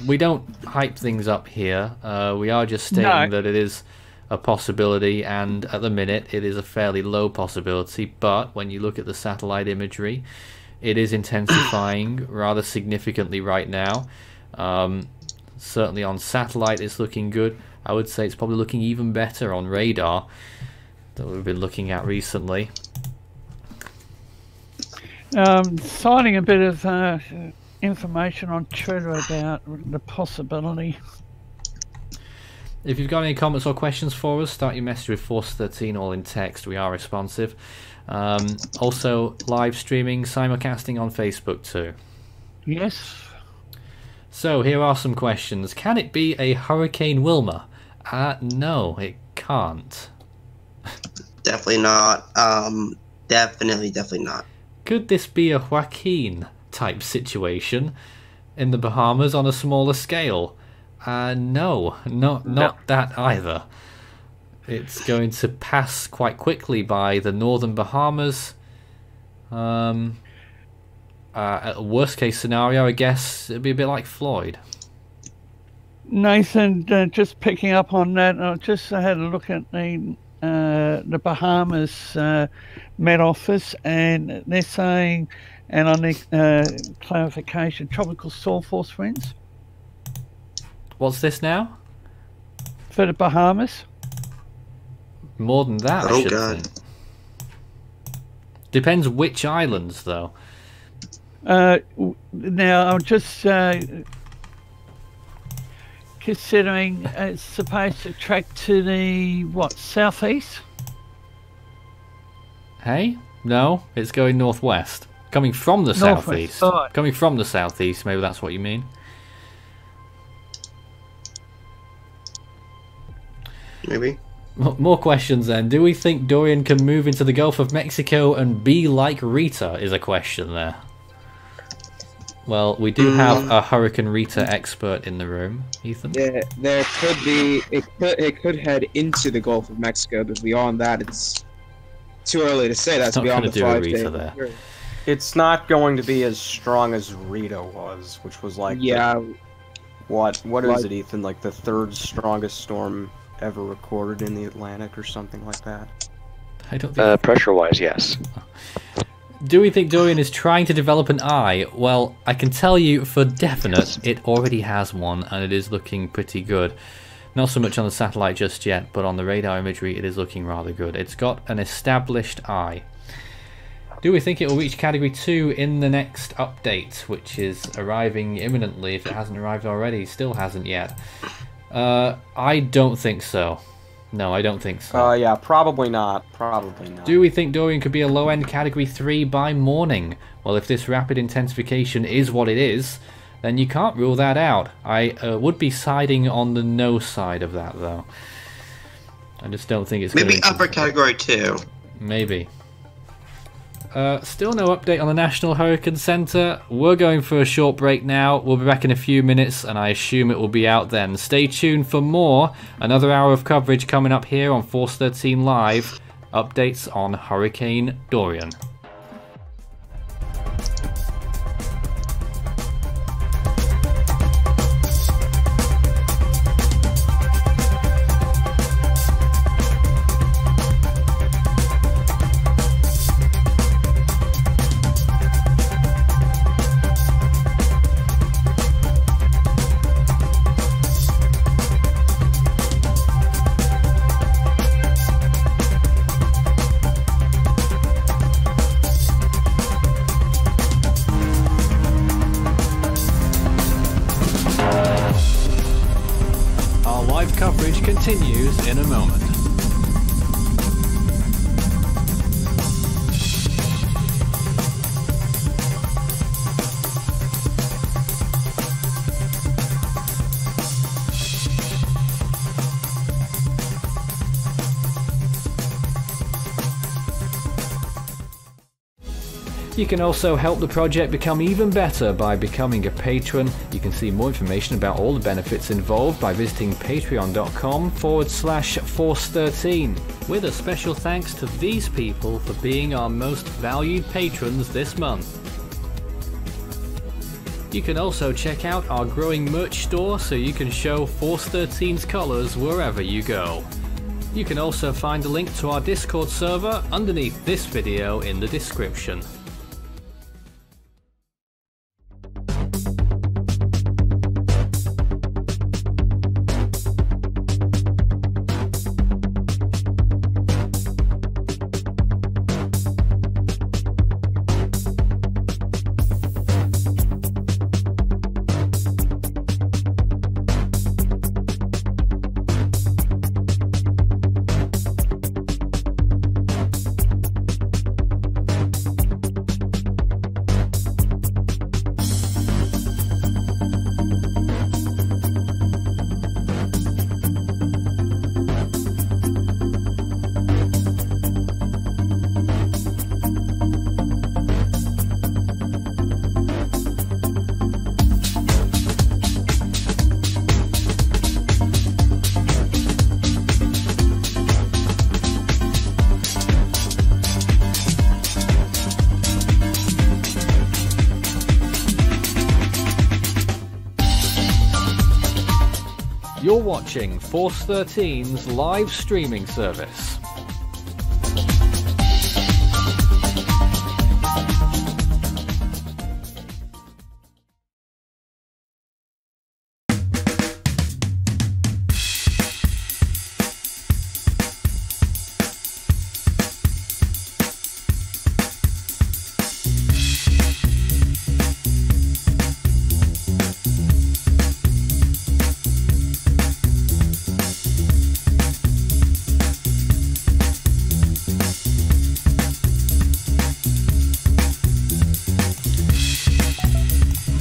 We don't hype things up here. We are just stating that it is a possibility, and at the minute it is a fairly low possibility, but when you look at the satellite imagery, it is intensifying rather significantly right now. Certainly on satellite it's looking good. I would say it's probably looking even better on radar that we've been looking at recently. Citing a bit of information on Twitter about the possibility. If you've got any comments or questions for us, start your message with Force13, all in text. We are responsive. Also, live streaming, simulcasting on Facebook too. Yes. So, here are some questions. Can it be a Hurricane Wilma? No, it can't. Definitely not. Definitely not. Could this be a Joaquin type situation in the Bahamas on a smaller scale? No, not that either. It's going to pass quite quickly by the northern Bahamas. At a worst case scenario, I guess it'd be a bit like Floyd. Nathan, just picking up on that, I had a look at the Bahamas Met Office, and they're saying And I need clarification. Tropical storm force winds. What's this now? For the Bahamas. More than that, I should think. Depends which islands, though. Now, I'm just considering it's supposed to track to the, what, southeast? Hey? No, it's going northwest. Coming from the southeast. Right. Coming from the southeast, maybe that's what you mean. Maybe. More questions then. Do we think Dorian can move into the Gulf of Mexico and be like Rita, is a question there. Well, we do have a Hurricane Rita expert in the room, Ethan. Yeah, there could be. It could head into the Gulf of Mexico, but beyond that, it's too early to say. That's beyond the 5 days. There. It's not going to be as strong as Rita was, which was like what is it, Ethan? Like the 3rd strongest storm ever recorded in the Atlantic, or something like that. I don't think. Pressure-wise, yes. Do we think Dorian is trying to develop an eye? Well, I can tell you for definite, it already has one, and it is looking pretty good. Not so much on the satellite just yet, but on the radar imagery, it is looking rather good. It's got an established eye. Do we think it will reach Category 2 in the next update, which is arriving imminently, if it hasn't arrived already? Still hasn't yet. I don't think so. No, I don't think so. Yeah, probably not. Probably not. Do we think Dorian could be a low-end Category 3 by morning? Well, if this rapid intensification is what it is, then you can't rule that out. I would be siding on the no side of that, though. I just don't think it's maybe upper Category 2. Maybe. Still no update on the National Hurricane Center. We're going for a short break now. We'll be back in a few minutes, and I assume it will be out then. Stay tuned for more. Another hour of coverage coming up here on Force 13 Live. Updates on Hurricane Dorian. Continues in a moment. You can also help the project become even better by becoming a patron. You can see more information about all the benefits involved by visiting patreon.com/Force13. With a special thanks to these people for being our most valued patrons this month. You can also check out our growing merch store so you can show Force 13's colors wherever you go. You can also find a link to our Discord server underneath this video in the description. You're watching Force 13's live streaming service.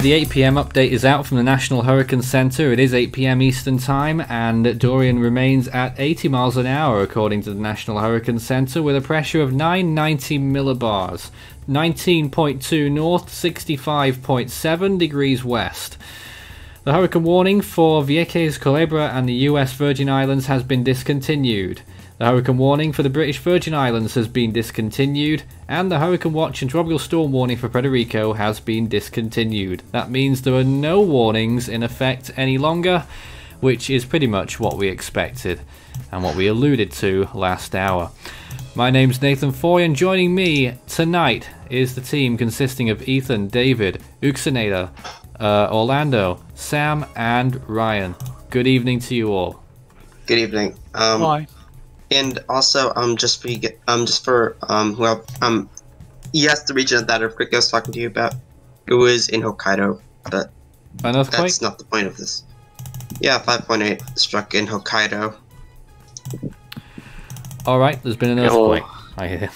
The 8 p.m. update is out from the National Hurricane Center. It is 8 p.m. Eastern Time, and Dorian remains at 80 miles an hour, according to the National Hurricane Center, with a pressure of 990 millibars, 19.2 north, 65.7 degrees west. The hurricane warning for Vieques, Culebra, and the U.S. Virgin Islands has been discontinued. The hurricane warning for the British Virgin Islands has been discontinued, and the hurricane watch and tropical storm warning for Puerto Rico has been discontinued. That means there are no warnings in effect any longer, which is pretty much what we expected and what we alluded to last hour. My name's Nathan Foy, and joining me tonight is the team consisting of Ethan, David, Uxaneda, Orlando, Sam, and Ryan. Good evening to you all. Good evening. Hi. And also, yes, the region that Rico was talking to you about, it was in Hokkaido, but An earthquake? that's not the point of this. Yeah, 5.8 struck in Hokkaido. Alright, there's been an earthquake. I hear.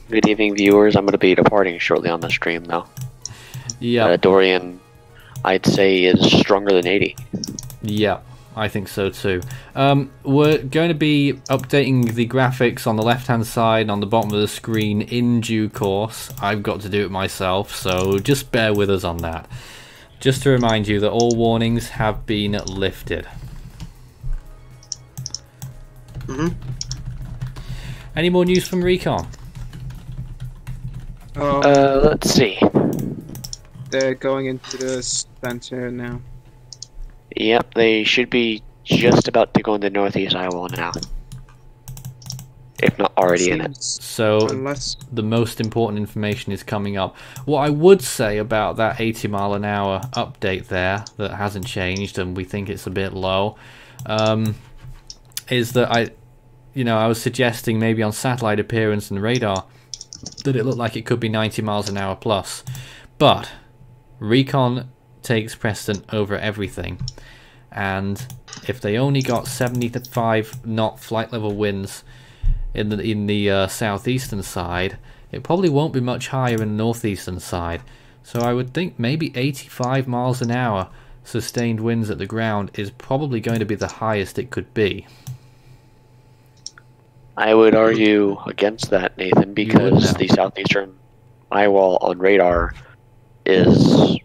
Good evening, viewers. I'm going to be departing shortly on the stream, though. Yeah. Dorian, I'd say, is stronger than 80. Yeah, I think so too. We're going to be updating the graphics on the left-hand side and on the bottom of the screen in due course. I've got to do it myself, so just bear with us on that. Just to remind you that all warnings have been lifted. Any more news from Recon? Let's see. They're going into the center now. Yep, they should be just about to go into northeast Iowa now. If not already in it. So, the most important information is coming up. What I would say about that 80 mile an hour update there, that hasn't changed and we think it's a bit low, is that I was suggesting maybe on satellite appearance and radar that it looked like it could be 90 miles an hour plus. But Recon takes precedent over everything, and if they only got 75 knot flight level winds in the southeastern side, it probably won't be much higher in the northeastern side. So I would think maybe 85 miles an hour sustained winds at the ground is probably going to be the highest it could be. I would argue against that, Nathan, because the southeastern eye wall on radar is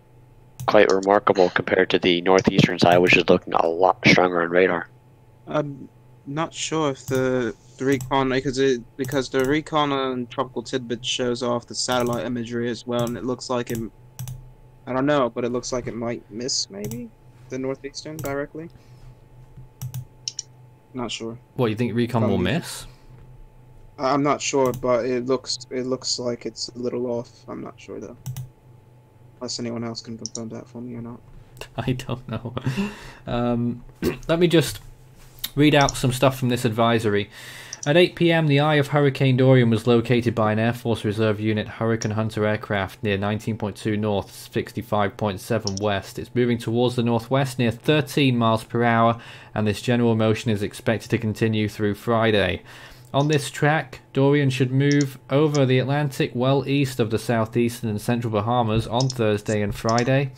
quite remarkable compared to the northeastern side, which is looking a lot stronger on radar. I'm not sure if the Recon, because the Recon on Tropical Tidbit shows off the satellite imagery as well, and it looks like it, I don't know, but it looks like it might miss maybe the northeastern directly. Not sure. What, you think Recon will miss? I'm not sure, but it looks like it's a little off. I'm not sure though. Unless anyone else can confirm that for me or not. I don't know. Let me just read out some stuff from this advisory. At 8 p.m, the eye of Hurricane Dorian was located by an Air Force Reserve Unit Hurricane Hunter aircraft near 19.2 north, 65.7 west. It's moving towards the northwest near 13 miles per hour, and this general motion is expected to continue through Friday. On this track, Dorian should move over the Atlantic well east of the southeastern and central Bahamas on Thursday and Friday.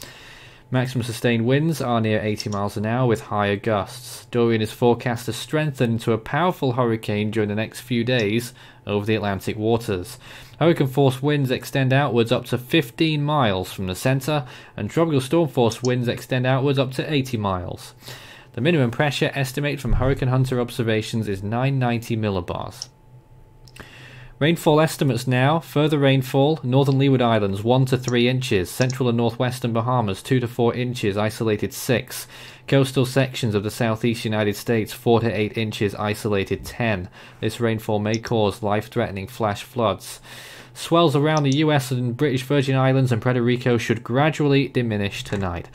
Maximum sustained winds are near 80 miles an hour with higher gusts. Dorian is forecast to strengthen into a powerful hurricane during the next few days over the Atlantic waters. Hurricane force winds extend outwards up to 15 miles from the center, and tropical storm force winds extend outwards up to 80 miles. The minimum pressure estimate from Hurricane Hunter observations is 990 millibars. Rainfall estimates now: further rainfall, northern Leeward Islands 1 to 3 inches, central and northwestern Bahamas 2 to 4 inches, isolated 6, coastal sections of the southeast United States 4 to 8 inches, isolated 10. This rainfall may cause life-threatening flash floods. Swells around the US and British Virgin Islands and Puerto Rico should gradually diminish tonight.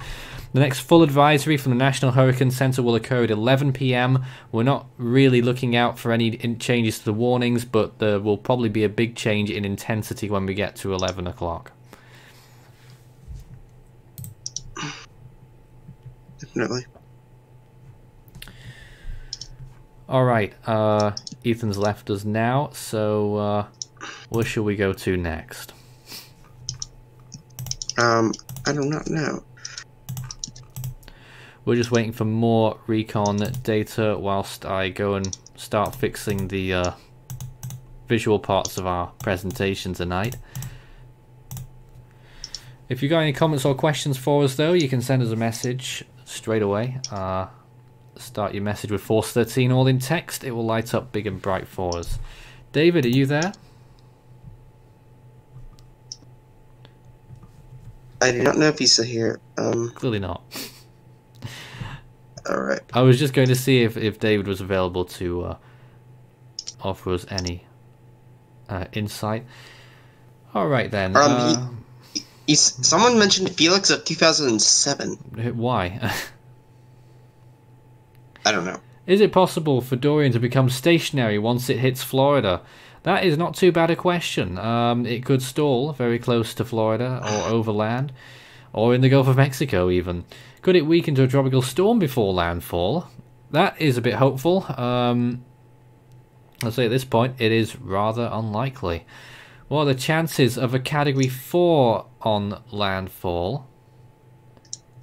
The next full advisory from the National Hurricane Center will occur at 11 p.m. We're not really looking out for any changes to the warnings, but there will probably be a big change in intensity when we get to 11 o'clock. Definitely. Alright, Ethan's left us now, so where shall we go to next? I do not know. We're just waiting for more Recon data whilst I go and start fixing the visual parts of our presentation tonight. If you got any comments or questions for us though, you can send us a message straight away. Start your message with Force 13 all in text. It will light up big and bright for us. David, are you there? I do not know if he's here. Clearly not. Alright. I was just going to see if David was available to offer us any insight. Alright then. Someone mentioned Felix of 2007. Why? I don't know. Is it possible for Dorian to become stationary once it hits Florida? That is not too bad a question. It could stall very close to Florida or overland, or in the Gulf of Mexico even. Could it weaken to a tropical storm before landfall? That is a bit hopeful. I'll say at this point it is rather unlikely. What are the chances of a Category 4 on landfall?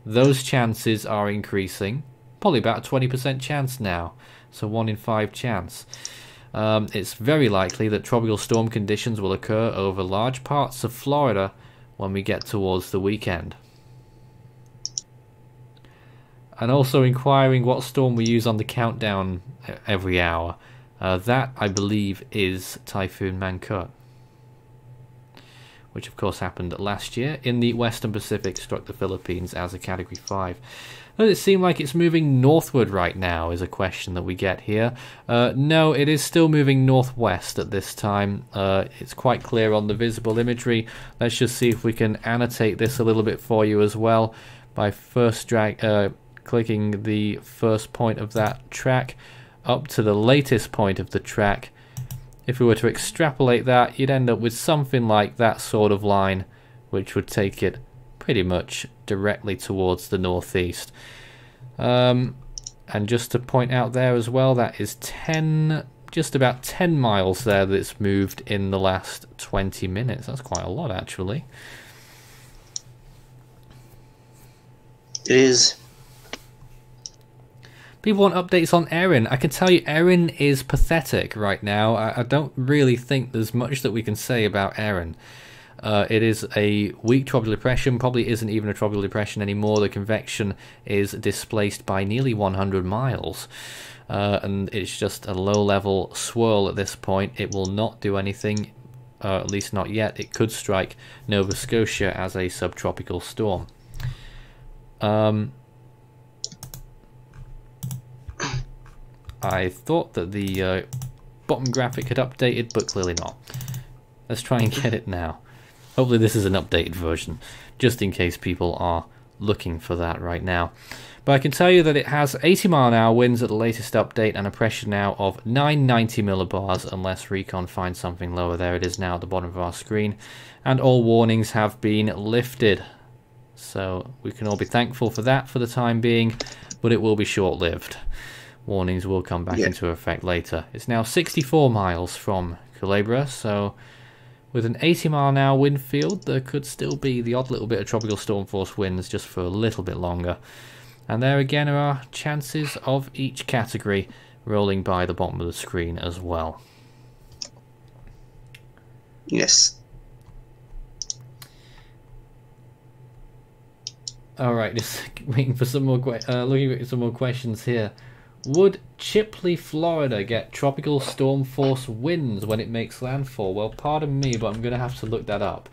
Those chances are increasing. Probably about a 20% chance now. So 1 in 5 chance. It's very likely that tropical storm conditions will occur over large parts of Florida when we get towards the weekend. And also inquiring what storm we use on the countdown every hour. That, I believe, is Typhoon Mangkhut, which of course happened last year in the Western Pacific, struck the Philippines as a Category 5. Does it seem like it's moving northward right now is a question that we get here. No, it is still moving northwest at this time. It's quite clear on the visible imagery. Let's just see if we can annotate this a little bit for you as well by first clicking the first point of that track up to the latest point of the track. If we were to extrapolate that, you'd end up with something like that sort of line, which would take it pretty much directly towards the northeast. And just to point out there as well, that is just about 10 miles there that it's moved in the last 20 minutes. That's quite a lot, actually. It is. People want updates on Erin. I can tell you Erin is pathetic right now. I don't really think there's much that we can say about Erin. It is a weak tropical depression, probably isn't even a tropical depression anymore. The convection is displaced by nearly 100 miles. And it's just a low-level swirl at this point. It will not do anything, at least not yet. It could strike Nova Scotia as a subtropical storm. I thought that the bottom graphic had updated, but clearly not. Let's try and get it now. Hopefully this is an updated version, just in case people are looking for that right now. But I can tell you that it has 80-mile-an-hour winds at the latest update and a pressure now of 990 millibars, unless Recon finds something lower. There it is now at the bottom of our screen. And all warnings have been lifted. So we can all be thankful for that for the time being, but it will be short-lived. Warnings will come back into effect later. It's now 64 miles from Culebra, so with an 80-mile-an-hour wind field, there could still be the odd little bit of tropical storm force winds just for a little bit longer. And there again are our chances of each category rolling by the bottom of the screen as well. Yes. Alright, just waiting for some more looking at some more questions here. Would Chipley, Florida get tropical storm force winds when it makes landfall? Well, pardon me, but I'm going to have to look that up.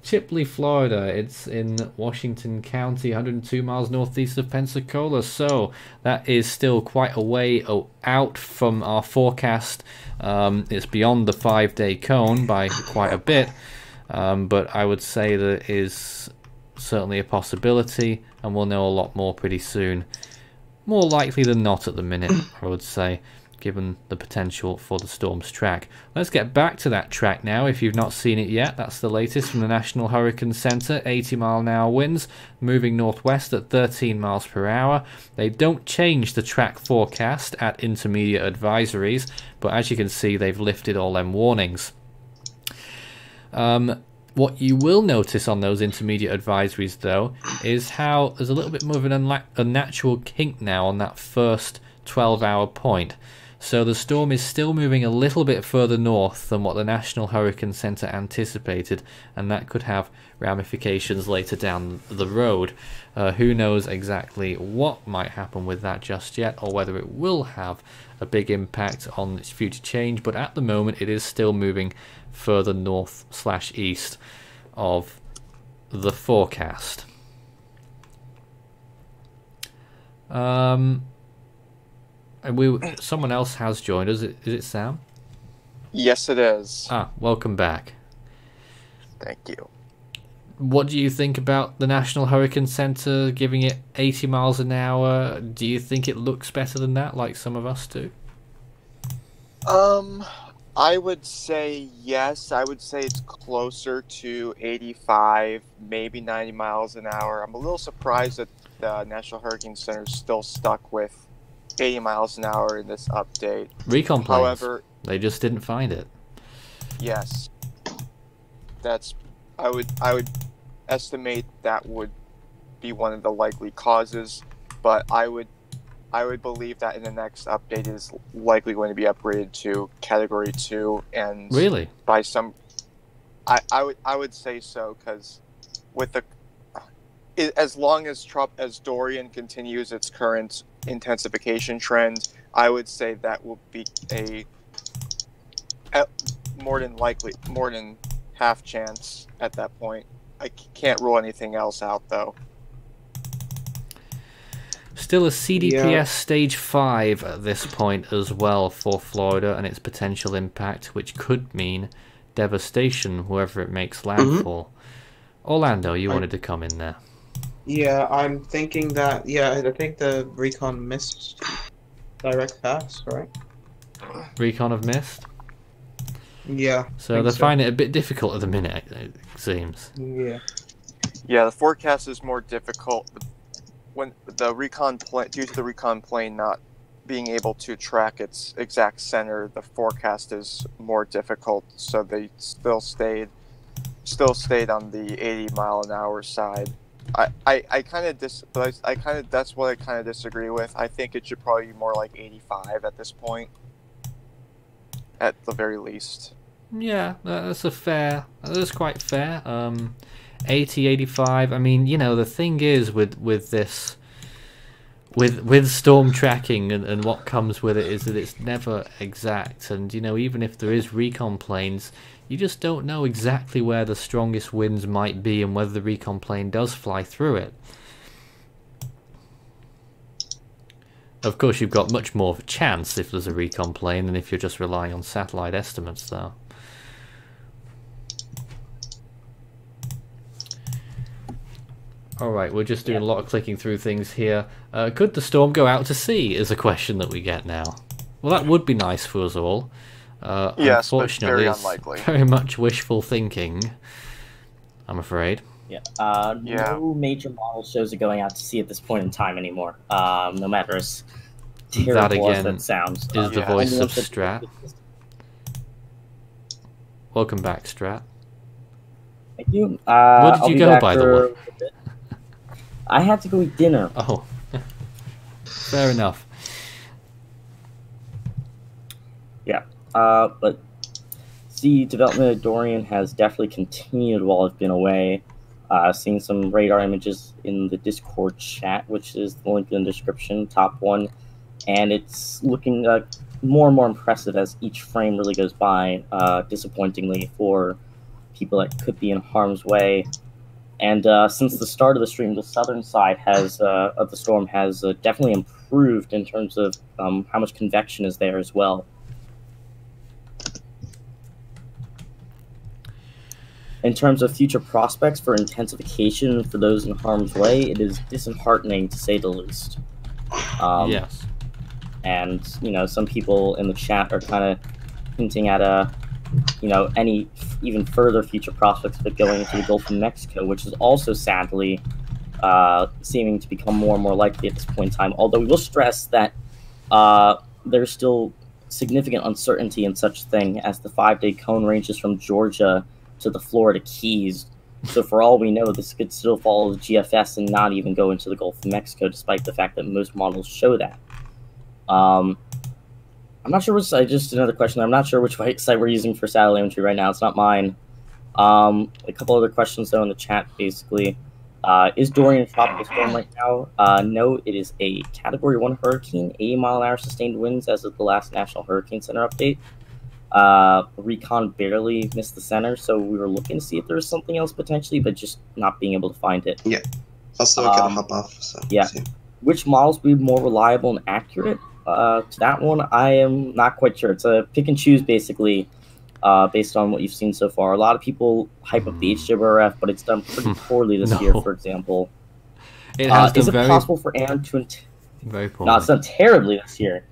Chipley, Florida, it's in Washington County, 102 miles northeast of Pensacola, so that is still quite a way out from our forecast. It's beyond the 5-day cone by quite a bit, but I would say that it is certainly a possibility, and we'll know a lot more pretty soon. More likely than not at the minute, I would say, given the potential for the storm's track. Let's get back to that track now if you've not seen it yet. That's the latest from the National Hurricane Center. 80-mile-an-hour winds moving northwest at 13 miles per hour. They don't change the track forecast at intermediate advisories, but as you can see, they've lifted all them warnings. What you will notice on those intermediate advisories, though, is how there's a little bit more of an unnatural kink now on that first 12-hour point. So the storm is still moving a little bit further north than what the National Hurricane Center anticipated, and that could have ramifications later down the road. Who knows exactly what might happen with that just yet, or whether it will have a big impact on its future change, but at the moment it is still moving further north/east of the forecast. And someone else has joined us. Is it Sam? Yes, it is. Welcome back. Thank you. What do you think about the National Hurricane Center giving it 80 miles an hour? Do you think it looks better than that, like some of us do? I would say yes. I would say it's closer to 85, maybe 90 miles an hour. I'm a little surprised that the National Hurricane Center is still stuck with 80 miles an hour in this update. Recon planes. However, they just didn't find it. Yes. I would estimate that would be one of the likely causes, but I would believe that in the next update it is likely going to be upgraded to Category 2, and really by some, I would say so, because with as long as Dorian continues its current intensification trend, I would say that will be more than half chance at that point. I can't rule anything else out, though. Still a CDPS Stage 5 at this point as well for Florida and its potential impact, which could mean devastation wherever it makes landfall. Orlando, you wanted to come in there. Yeah, I'm thinking that, I think the Recon missed direct pass, right? Recon have missed? Yeah. So they're finding it a bit difficult at the minute, it seems. Yeah. Yeah, the forecast is more difficult. When the Recon plane, due to the Recon plane not being able to track its exact center, the forecast is more difficult. So they still stayed on the 80 mile an hour side. That's what I kind of disagree with. I think it should probably be more like 85 at this point, at the very least. Yeah, that's quite fair. 80, 85. I mean, you know, the thing is with this, with storm tracking and what comes with it is that it's never exact. And you know, even if there is recon planes, you just don't know exactly where the strongest winds might be and whether the recon plane does fly through it. Of course, you've got much more of a chance if there's a recon plane than if you're just relying on satellite estimates, though. Alright, we're just doing a lot of clicking through things here. Could the storm go out to sea is a question that we get now. Well, that would be nice for us all. Yes, unfortunately, but very unlikely. It's very much wishful thinking, I'm afraid. Yeah. No major model shows are going out to sea at this point in time anymore. No matter as terrible as that sounds. Is the voice of Strat. Welcome back, Strat. Thank you. Where did you go, by the way? I had to go eat dinner. Oh, fair enough. Yeah, but the development of Dorian has definitely continued while I've been away. Seeing some radar images in the Discord chat, which is the link in the description, top one, and it's looking more and more impressive as each frame really goes by, disappointingly for people that could be in harm's way. And since the start of the stream, the southern side of the storm has definitely improved in terms of how much convection is there as well. In terms of future prospects for intensification for those in harm's way, it is disheartening to say the least. Yes. And, you know, some people in the chat are kind of hinting at any even further future prospects of it going into the Gulf of Mexico, which is also sadly seeming to become more and more likely at this point in time. Although we will stress that there's still significant uncertainty in such thing as the 5-day cone ranges from Georgia to the Florida Keys. So for all we know, this could still follow the GFS and not even go into the Gulf of Mexico, despite the fact that most models show that. I'm not sure which site, just another question. I'm not sure which site we're using for satellite imagery right now. It's not mine. A couple other questions, though, in the chat, basically. Is Dorian a tropical storm right now? No, it is a Category 1 hurricane, 80-mile-an-hour sustained winds as of the last National Hurricane Center update. Recon barely missed the center, so we were looking to see if there was something else potentially, but just not being able to find it. Yeah. Also, I gotta hop off. So, yeah. Which models would be more reliable and accurate? To that one, I am not quite sure. It's a pick and choose, basically, based on what you've seen so far. A lot of people hype up the HWRF, but it's done pretty poorly this year, for example. It has is it possible for Erin to... Very poorly. No, it's done terribly this year.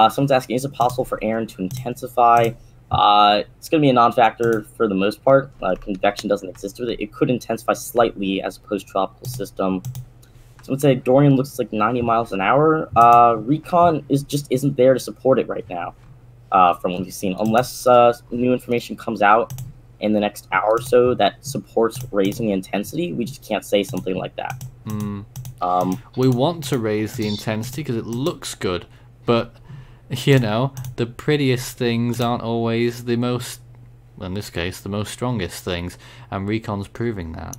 Someone's asking, is it possible for Erin to intensify? It's going to be a non-factor for the most part. Convection doesn't exist with it. It could intensify slightly as a post-tropical system. Someone say Dorian looks like 90 miles an hour. Recon just isn't there to support it right now, from what we've seen. Unless new information comes out in the next hour or so that supports raising the intensity, we just can't say something like that. We want to raise the intensity because it looks good, but... You know, the prettiest things aren't always the most, well, in this case, the most strongest things, and Recon's proving that.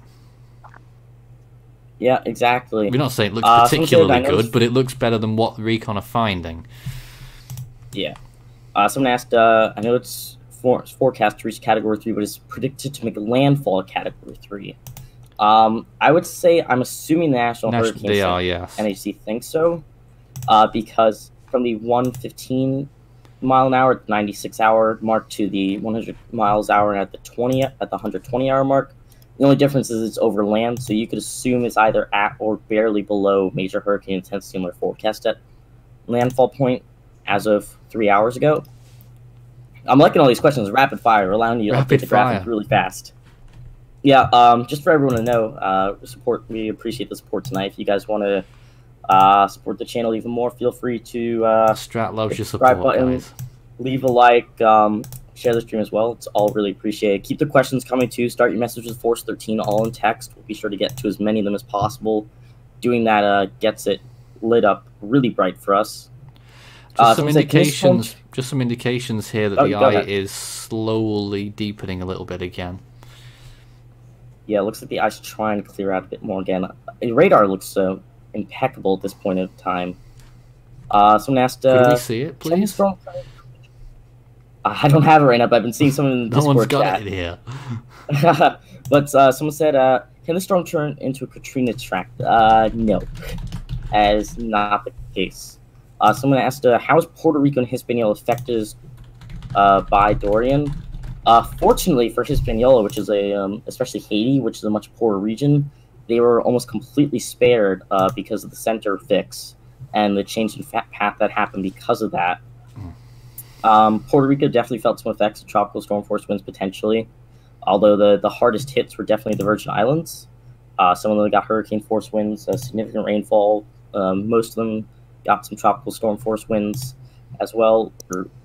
Yeah, exactly. We're not saying it looks particularly good, but it looks better than what Recon are finding. Yeah. Someone asked, I know it's forecast to reach Category 3, but it's predicted to make landfall at Category 3. I would say, I'm assuming the National Hurricane Center, yes. NHC thinks so, because... from the 115-mile-an-hour, 96-hour mark to the 100 miles an hour at the 120-hour mark. The only difference is it's over land, so you could assume it's either at or barely below major hurricane intensity, similar forecast at landfall point as of 3 hours ago. I'm liking all these questions, rapid fire, allowing you to update the graphics really fast. Yeah, just for everyone to know, we appreciate the support tonight. If you guys want to support the channel even more, feel free to Strat loves your support, guys. Leave a like, share the stream as well. It's all really appreciated. Keep the questions coming too. Start your messages with Force 13 all in text. We'll be sure to get to as many of them as possible. Doing that gets it lit up really bright for us. Just some indications here that the eye is slowly deepening a little bit again. Yeah, it looks like the eye's trying to clear out a bit more again. The radar looks impeccable at this point in time. Someone asked, could we see it, please? I don't have it right now, but I've been seeing some in the Discord chat. No one's got it here. But someone said, can the storm turn into a Katrina track? No, as not the case. Someone asked, how is Puerto Rico and Hispaniola affected by Dorian? Fortunately for Hispaniola, which is especially Haiti, which is a much poorer region, they were almost completely spared because of the center fix and the change in path that happened because of that. Puerto Rico definitely felt some effects of tropical storm force winds potentially, although the hardest hits were definitely the Virgin Islands. Some of them got hurricane force winds, significant rainfall. Most of them got some tropical storm force winds as well.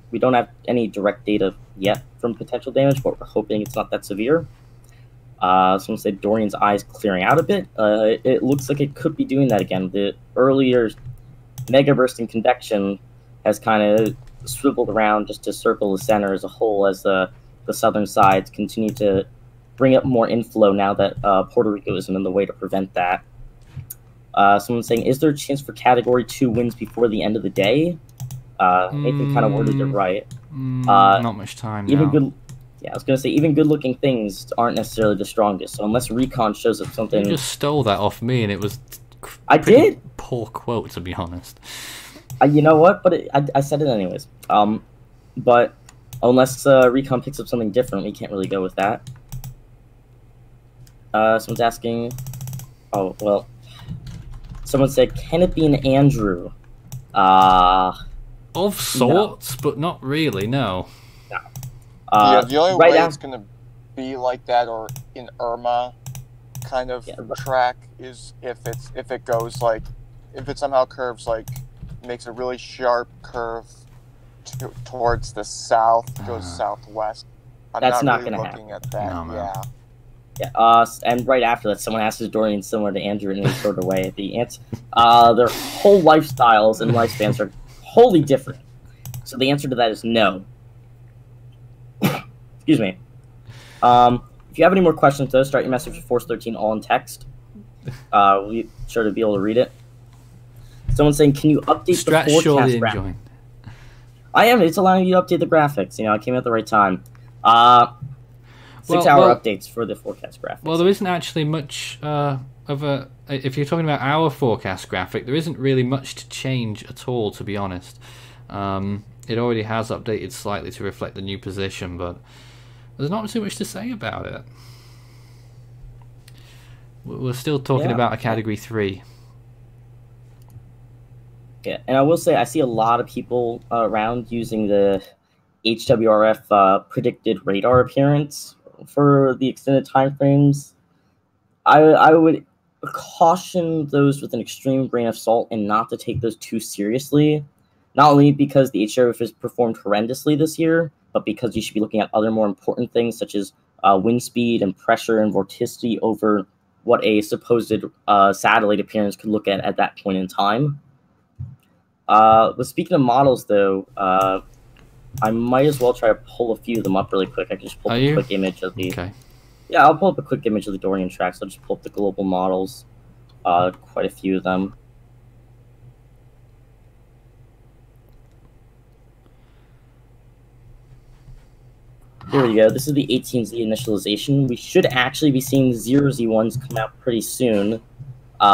We don't have any direct data yet from potential damage, but we're hoping it's not that severe. Someone said Dorian's eyes clearing out a bit. It looks like it could be doing that again. The earlier mega bursting convection has kind of swiveled around just to circle the center as a whole as the southern sides continue to bring up more inflow now that Puerto Rico isn't in the way to prevent that. Someone's saying, is there a chance for Category 2 winds before the end of the day? Nathan kind of worded it right. Not much time now. Yeah, I was going to say, even good-looking things aren't necessarily the strongest, so unless Recon shows us something... You just stole that off me, and it was I did? Poor quote, to be honest. You know what? But I said it anyways. But unless Recon picks up something different, we can't really go with that. Someone's asking... Oh, well... Someone said, can it be an Andrew? Of sorts, but not really, no. No. Yeah, the only way it's going to be like that, or in Irma kind of track, is if it goes like, if it somehow curves like, makes a really sharp curve towards the south, goes southwest, That's not really going to looking happen. at that. No, man. Yeah. Yeah, and right after that, someone asks Dorian similar to Andrew in any sort of way. The answer, their whole lifestyles and lifespans are wholly different. So the answer to that is no. Excuse me. If you have any more questions, though, start your message with Force 13 all in text. We'll be sure to be able to read it. Someone's saying, can you update Strat the forecast surely graphics? enjoying. I am. It's allowing you to update the graphics. You know, I came at the right time. 6-hour updates for the forecast graphics. Well, there isn't actually much of a... If you're talking about our forecast graphic, there isn't really much to change at all, to be honest. It already has updated slightly to reflect the new position, but there's not too much to say about it. We're still talking about a Category 3. Yeah, and I will say I see a lot of people around using the HWRF predicted radar appearance for the extended time frames. I would caution those with an extreme grain of salt and not to take those too seriously. Not only because the HWRF has performed horrendously this year, but because you should be looking at other more important things such as wind speed and pressure and vorticity over what a supposed satellite appearance could look at that point in time. But speaking of models, though, I might as well try to pull a few of them up really quick. I can just pull up a quick image of the... Okay. Yeah, I'll pull up a quick image of the Dorian tracks. I'll just pull up the global models. Quite a few of them. Here we go. This is the 18Z initialization. We should actually be seeing the 0Z1s come out pretty soon,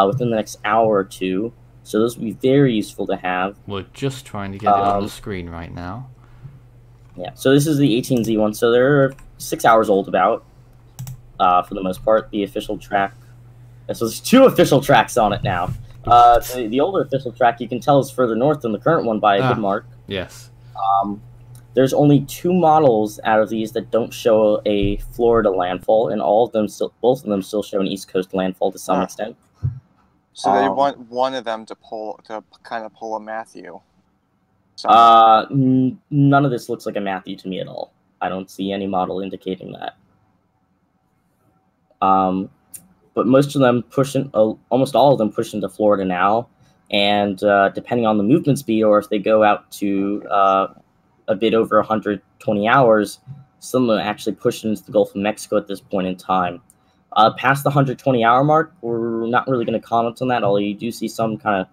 within the next hour or two. So those would be very useful to have. We're just trying to get it on the screen right now. Yeah, so this is the 18Z1. So they're 6 hours old about, for the most part. The official track. So there's 2 official tracks on it now. The older official track, you can tell, is further north than the current one by a good mark. Yes. There's only 2 models out of these that don't show a Florida landfall, and both of them still show an East Coast landfall to some extent. So they want one of them to kind of pull a Matthew. None of this looks like a Matthew to me at all. I don't see any model indicating that. But most of them almost all of them push into Florida now, and depending on the movement speed, or if they go out to a bit over 120 hours, some of them actually push into the Gulf of Mexico at this point in time. Past the 120-hour mark, we're not really going to comment on that, although you do see some kind of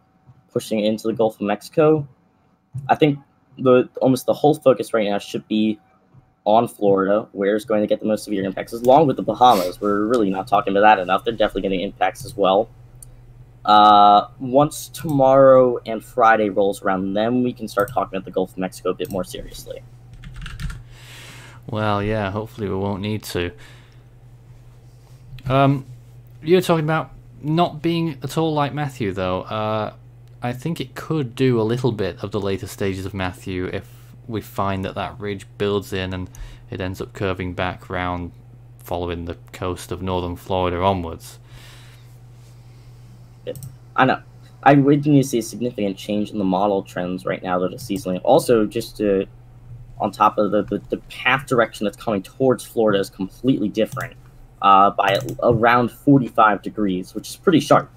pushing into the Gulf of Mexico. I think almost the whole focus right now should be on Florida, where it's going to get the most severe impacts, along with the Bahamas. We're really not talking about that enough. They're definitely getting impacts as well. Once tomorrow and Friday rolls around, then we can start talking about the Gulf of Mexico a bit more seriously. Well, yeah, hopefully we won't need to. You're talking about not being at all like Matthew, though. I think it could do a little bit of the later stages of Matthew if we find that ridge builds in and it ends up curving back round, following the coast of northern Florida onwards. I know. I would need to see a significant change in the model trends right now that are seasonally. Also, just on top of the path direction that's coming towards Florida is completely different by around 45 degrees, which is pretty sharp.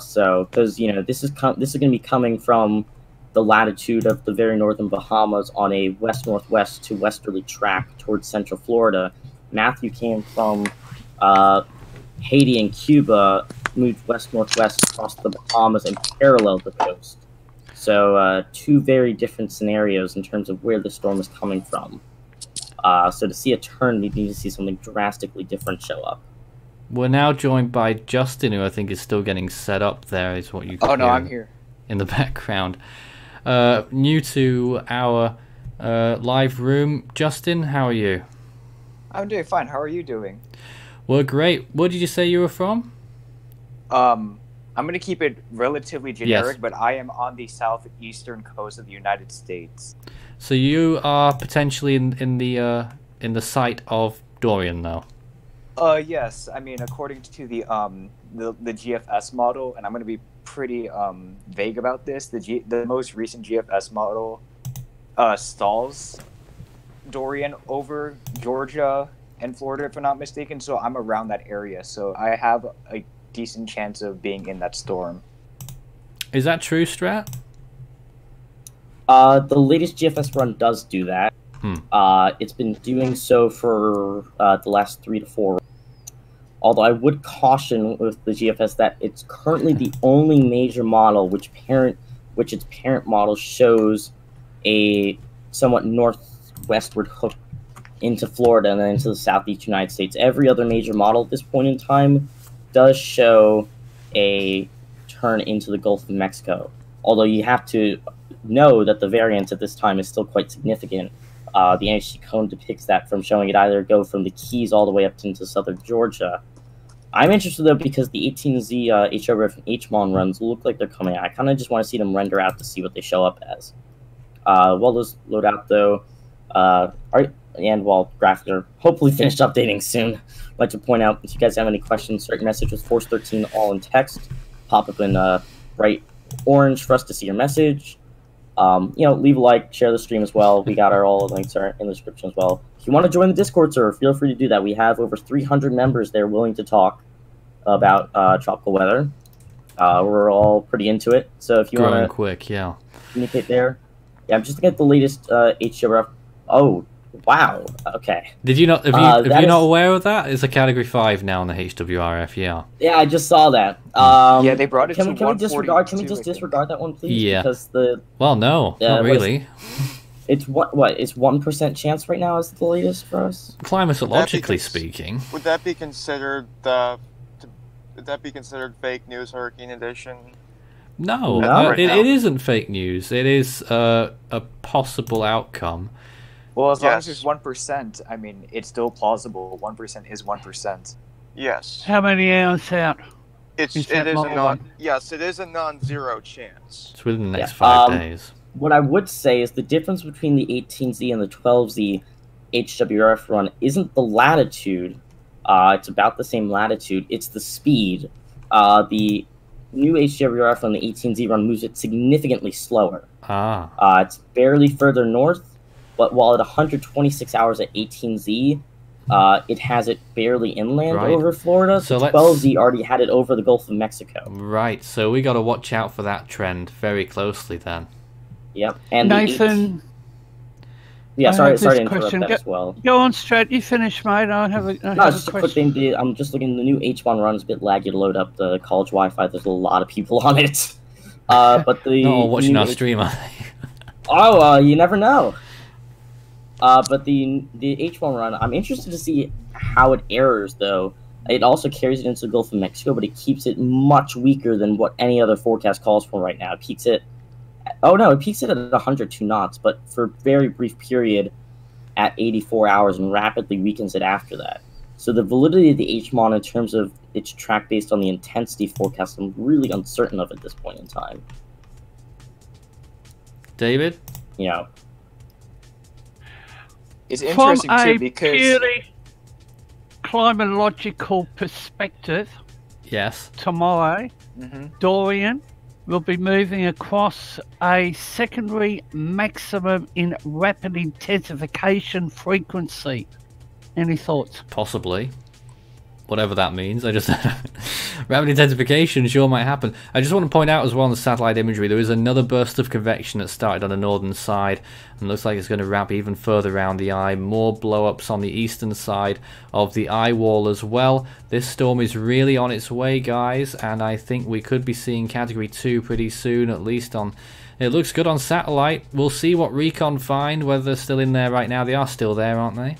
So, because this is going to be coming from the latitude of the very northern Bahamas on a west-northwest to westerly track towards central Florida. Matthew came from Haiti and Cuba, moved west-northwest across the Bahamas and paralleled the coast. So 2 very different scenarios in terms of where the storm is coming from. So to see a turn, we need to see something drastically different show up. We're now joined by Justin, who I think is still getting set up there, is what you can hear I'm here. In the background. New to our live room. Justin, how are you? I'm doing fine. How are you doing? Well, great. Where did you say you were from? I'm going to keep it relatively generic, Yes. but I am on the southeastern coast of the United States. So you are potentially in the site of Dorian, though. Yes. I mean, according to the GFS model, and I'm going to be pretty vague about this. The most recent GFS model stalls Dorian over Georgia and Florida, if I'm not mistaken. So I'm around that area, so I have a decent chance of being in that storm. Is that true, Strat? The latest GFS run does do that. It's been doing so for the last 3 to 4. Although I would caution with the GFS that it's currently the only major model which its parent model shows a somewhat northwestward hook into Florida and then into the southeast United States. Every other major model at this point in time does show a turn into the Gulf of Mexico. Although you have to know that the variance at this time is still quite significant. The NHC cone depicts that from showing it either go from the Keys all the way up into southern Georgia. I'm interested, though, because the 18Z HRF and HMON runs look like they're coming out. I kind of just want to see them render out to see what they show up as. While those load out, though, and while graphics are hopefully finished updating soon, I'd like to point out, if you guys have any questions, start your message with Force 13 all in text. Pop up in bright orange for us to see your message. Leave a like, share the stream as well. We got all the links are in the description as well. If you want to join the Discord server, feel free to do that. We have over 300 members there willing to talk about tropical weather. We're all pretty into it. So if you want to communicate there. Yeah, I'm just looking at the latest HRF. Oh, wow. Okay. Did you not? Have you not aware of that? It's a Category 5 now on the HWRF. Yeah. Yeah, I just saw that. Yeah, they brought it to 142. Can we just disregard that one, please? Yeah. Because the no, not really. It's what is 1% chance right now is the latest for us. Climatologically speaking, would that be considered fake news Hurricane Edition? No, it isn't fake news. It is a possible outcome. Well, as long as it's 1%, I mean, it's still plausible. 1% is 1%. Yes. How many hours out? It is a non-zero chance. It's within the next 5 days. What I would say is the difference between the 18Z and the 12Z HWRF run isn't the latitude. It's about the same latitude. It's the speed. The new HWRF on the 18Z run moves it significantly slower. It's barely further north, but while at 126 hours at 18Z, it has it barely inland over Florida. So 12Z already had it over the Gulf of Mexico. Right, so we got to watch out for that trend very closely then. Yep. And Nathan... sorry to interrupt that as well. Go on, Strat. You finish, mate. I have a just a quick thing. I'm just looking. The new H1 run is a bit laggy to load up the college Wi-Fi. There's a lot of people on it. But the not all watching our stream, are they? You never know. But the H1 run, I'm interested to see how it errors, though. It also carries it into the Gulf of Mexico, but it keeps it much weaker than what any other forecast calls for right now. It peaks it. It peaks it at 102 knots, but for a very brief period at 84 hours and rapidly weakens it after that. So the validity of the HMON in terms of its track based on the intensity forecast, I'm really uncertain of at this point in time. David? Yeah. It's interesting too because... From a purely climatological perspective, yes, tomorrow, Dorian will be moving across a secondary maximum in rapid intensification frequency. Any thoughts? Possibly. Whatever that means. Rapid intensification sure might happen. I just want to point out as well on the satellite imagery, there is another burst of convection that started on the northern side and looks like it's going to wrap even further around the eye. More blow-ups on the eastern side of the eye wall as well. This storm is really on its way, guys, and I think we could be seeing Category 2 pretty soon, at least on... It looks good on satellite. We'll see what Recon find, whether they're still in there right now. They are still there, aren't they?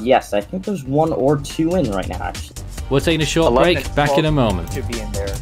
Yes, I think there's 1 or 2 in right now, actually. We're taking a short break. Back in a moment. Should be in there.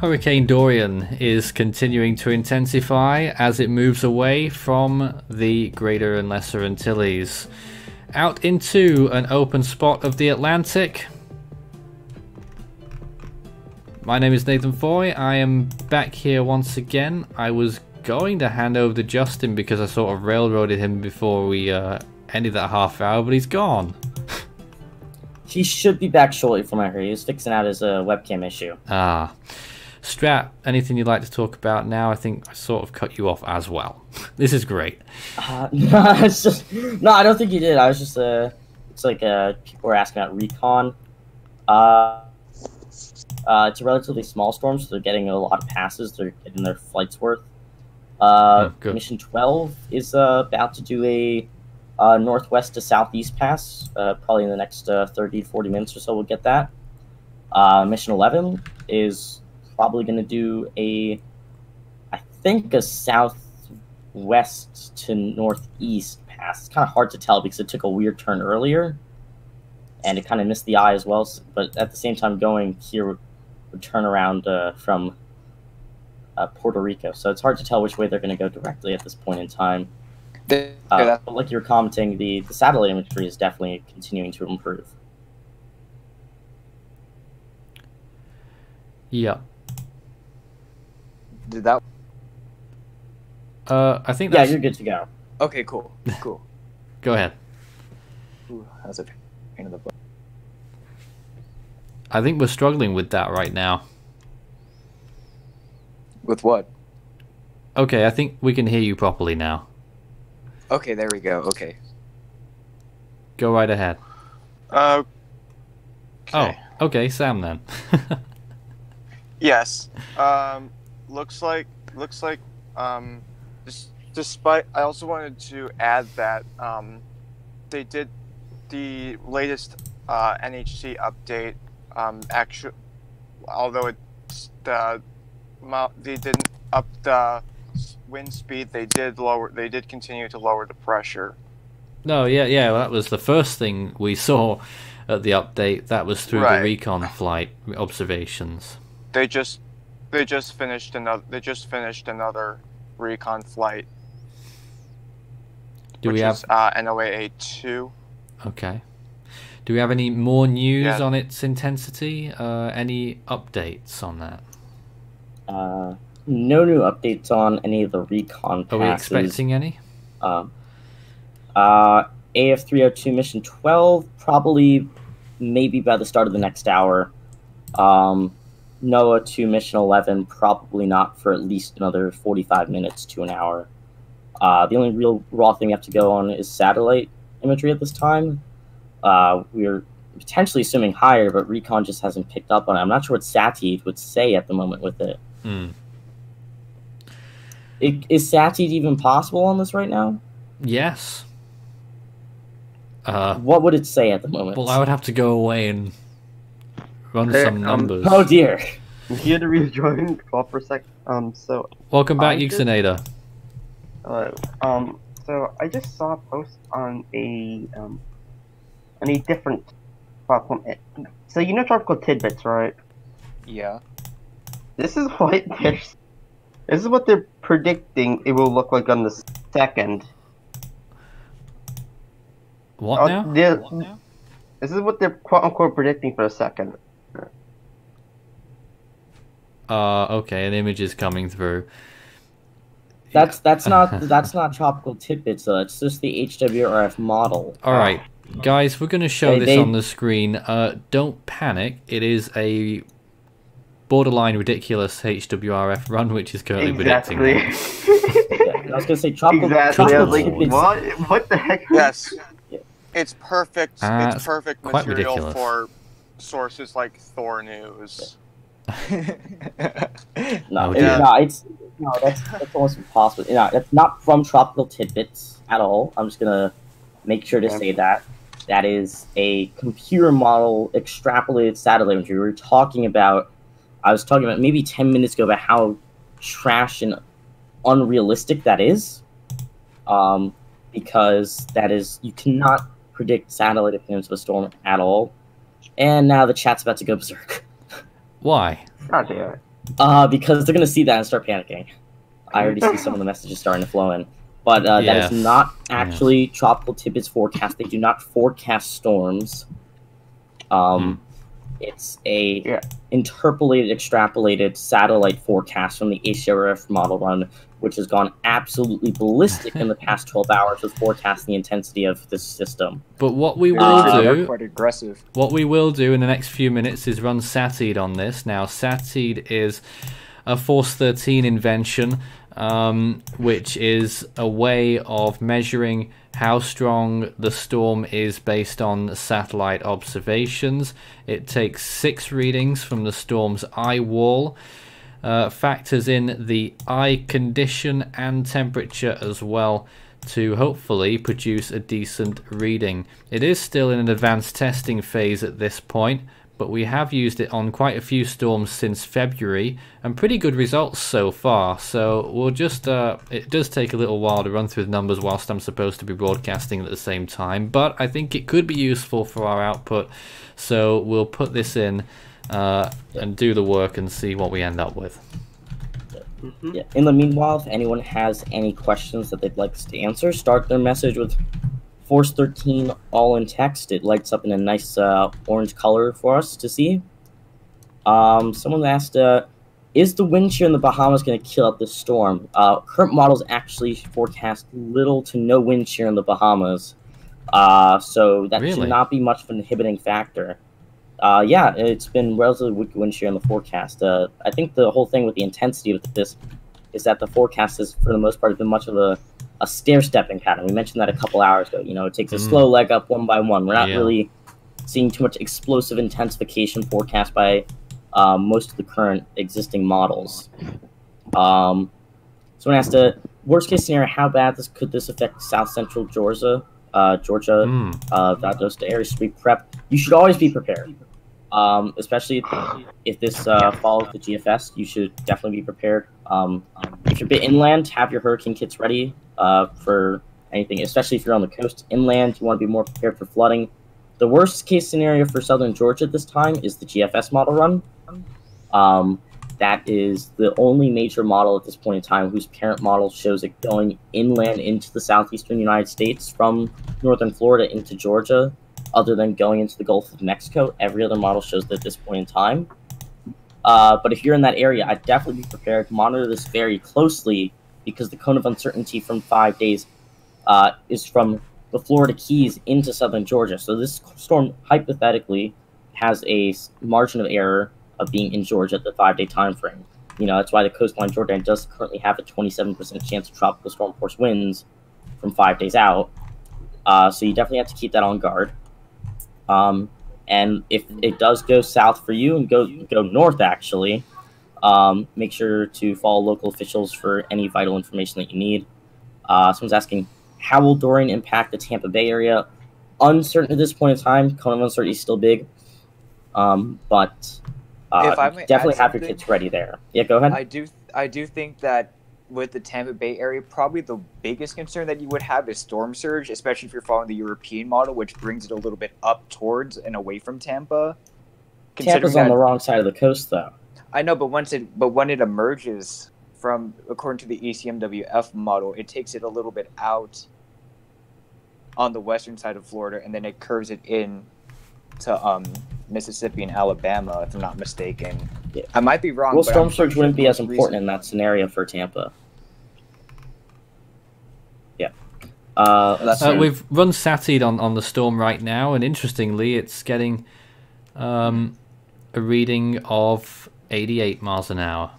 Hurricane Dorian is continuing to intensify as it moves away from the Greater and Lesser Antilles out into an open spot of the Atlantic. My name is Nathan Foy. I am back here once again. I was going to hand over to Justin because I sort of railroaded him before we ended that half hour, but he's gone. He should be back shortly from what I heard. He was fixing out his webcam issue. Ah. Strat, anything you'd like to talk about now? I think I sort of cut you off as well. This is great. No, I don't think you did. I was just, it's like people were asking about Recon. It's a relatively small storm, so they're getting a lot of passes. They're getting their flight's worth. Mission 12 is about to do a northwest to southeast pass. Probably in the next 30 to 40 minutes or so we'll get that. Mission 11 is probably going to do I think a southwest to northeast pass. It's kind of hard to tell because it took a weird turn earlier, and it kind of missed the eye as well. But at the same time, going here would turn around from Puerto Rico. So it's hard to tell which way they're going to go directly at this point in time. But like you were commenting, the satellite imagery is definitely continuing to improve. Yeah. Did that? I think that's... Yeah, you're good to go. Okay, cool. Cool. Go ahead. Ooh, that's a pain in the butt. I think we're struggling with that right now. With what? Okay, I think we can hear you properly now. Okay, there we go. Okay. Go right ahead. Okay. Oh, okay, Sam then. Yes. Looks like. Despite, I also wanted to add that they did the latest NHC update. Actually, although they didn't up the wind speed, they did continue to lower the pressure. No, yeah, that was the first thing we saw at the update. That was through the Recon flight observations. They just finished another Recon flight. Do we have NOAA-2? Okay. Do we have any more news on its intensity? Any updates on that? No new updates on any of the Recon passes. Are we expecting any? AF302 Mission 12, probably maybe by the start of the next hour. NOAA 2 Mission 11, probably not for at least another 45 minutes to an hour. The only real raw thing we have to go on is satellite imagery at this time. We're potentially assuming higher, but Recon just hasn't picked up on it. I'm not sure what SATID would say at the moment with it. Is SATID even possible on this right now? Yes. What would it say at the moment? Well, I would have to go away and run some numbers. Oh dear. I'm here to rejoin call for a sec. So welcome back, Yuxinada. So I just saw a post on a different platform. So you know Tropical Tidbits, right? Yeah. This is what they're predicting it will look like on the 2nd. What now? This is what they're quote unquote predicting for the 2nd. Okay, an image is coming through. That's not Tropical Tidbits though. It's just the HWRF model. All right, guys, we're going to show this on the screen. Don't panic. It is a borderline ridiculous HWRF run, which is currently predicting. I was going to say Tropical. Exactly. I was like, what the heck? Yes. It's perfect. It's perfect quite material ridiculous. For sources like Thor News. That's almost impossible. That's not from Tropical Tidbits at all. I'm just gonna make sure to say that. That is a computer model extrapolated satellite imagery. I was talking about maybe 10 minutes ago about how trash and unrealistic that is. Because you cannot predict satellite appearance of a storm at all. And now the chat's about to go berserk. Why? God damn it. Because they're going to see that and start panicking. I already see some of the messages starting to flow in. But that is not actually Tropical Tidbits forecast. They do not forecast storms. It's a interpolated, extrapolated satellite forecast from the ACRF model run, which has gone absolutely ballistic in the past 12 hours with forecasting the intensity of this system. But what we will do, quite aggressive. What we will do in the next few minutes is run SATEED on this. Now, SATEED is a Force 13 invention, which is a way of measuring how strong the storm is based on satellite observations. It takes 6 readings from the storm's eye wall, factors in the eye condition and temperature as well to hopefully produce a decent reading. It is still in an advanced testing phase at this point, but we have used it on quite a few storms since February, and pretty good results so far. So we'll just, it does take a little while to run through the numbers whilst I'm supposed to be broadcasting at the same time, but I think it could be useful for our output. So we'll put this in and do the work and see what we end up with. Yeah. In the meanwhile, if anyone has any questions that they'd like us to answer, start their message with Force 13 all in text. It lights up in a nice orange color for us to see. Someone asked, is the wind shear in the Bahamas going to kill out this storm? Current models actually forecast little to no wind shear in the Bahamas, so that should not be much of an inhibiting factor. Yeah, it's been relatively weak wind shear in the forecast. I think the whole thing with the intensity of this is that the forecast has, for the most part, been much of a stair-stepping pattern. We mentioned that a couple hours ago. You know, it takes a slow leg up one by one. We're not really seeing too much explosive intensification forecast by most of the current existing models. Someone asked, worst case scenario, how bad could this affect South Central Georgia? Those areas to be prepped. You should always be prepared. Especially if this follows the GFS, you should definitely be prepared. If you're a bit inland, have your hurricane kits ready for anything, especially if you're on the coast. Inland, you want to be more prepared for flooding. The worst case scenario for southern Georgia at this time is the GFS model run. That is the only major model at this point in time whose parent model shows it going inland into the southeastern United States from northern Florida into Georgia, other than going into the Gulf of Mexico. Every other model shows that at this point in time. But if you're in that area, I'd definitely be prepared to monitor this very closely, because the cone of uncertainty from 5 days is from the Florida Keys into southern Georgia. So this storm hypothetically has a margin of error of being in Georgia at the 5-day time frame. You know, that's why the coastline Georgia does currently have a 27% chance of tropical storm force winds from 5 days out. So you definitely have to keep that on guard. And if it does go south for you and go north, actually, make sure to follow local officials for any vital information that you need. Someone's asking, how will Dorian impact the Tampa Bay area? Uncertain at this point in time. Cone of uncertainty is still big. But definitely have your kits ready there. Yeah, go ahead. I do think that with the Tampa Bay area, probably the biggest concern that you would have is storm surge, especially if you're following the European model, which brings it a little bit up towards and away from Tampa. Tampa's on the wrong side of the coast, though. I know, but when it emerges from, according to the ECMWF model, it takes it a little bit out on the western side of Florida, and then it curves it in to Mississippi and Alabama, if I'm not mistaken. Yeah. I might be wrong. Well, storm surge wouldn't be as important in that scenario for Tampa. Yeah. We've run SATEED on the storm right now, and interestingly, it's getting a reading of 88 miles an hour.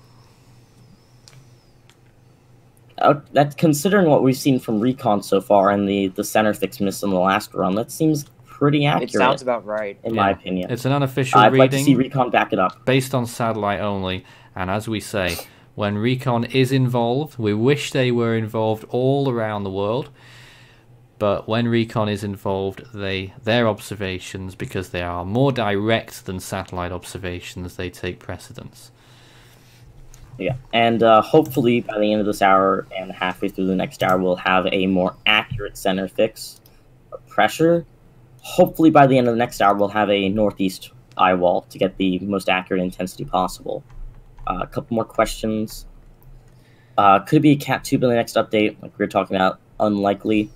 That, considering what we've seen from Recon so far and the center fix miss in the last run, that seems pretty accurate. It sounds about right, in my opinion. It's an unofficial reading. I'd like to see Recon back it up. Based on satellite only, and as we say, when Recon is involved, we wish they were involved all around the world, but when Recon is involved, their observations, because they are more direct than satellite observations, they take precedence. Yeah, and hopefully by the end of this hour and halfway through the next hour, we'll have a more accurate center fix of pressure. Hopefully by the end of the next hour, we'll have a northeast eye wall to get the most accurate intensity possible. A couple more questions. Could it be a Cat 2 in the next update, like we were talking about? Unlikely.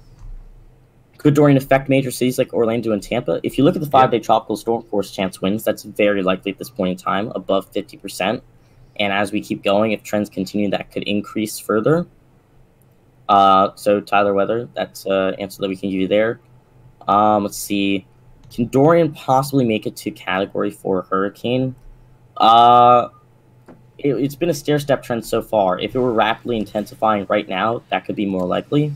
Could Dorian affect major cities like Orlando and Tampa? If you look at the 5-day tropical storm force chance wins, that's very likely at this point in time, above 50%. And as we keep going, if trends continue, that could increase further. So Tyler Weather, that's an answer that we can give you there. Let's see. Can Dorian possibly make it to Category 4 hurricane? It's been a stair-step trend so far. If it were rapidly intensifying right now, that could be more likely.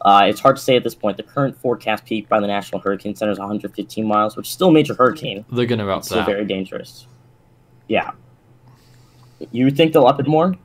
It's hard to say at this point. The current forecast peak by the National Hurricane Center is 115 miles, which is still a major hurricane. They're going to up that. It's still very dangerous. Yeah. You think they'll up it more?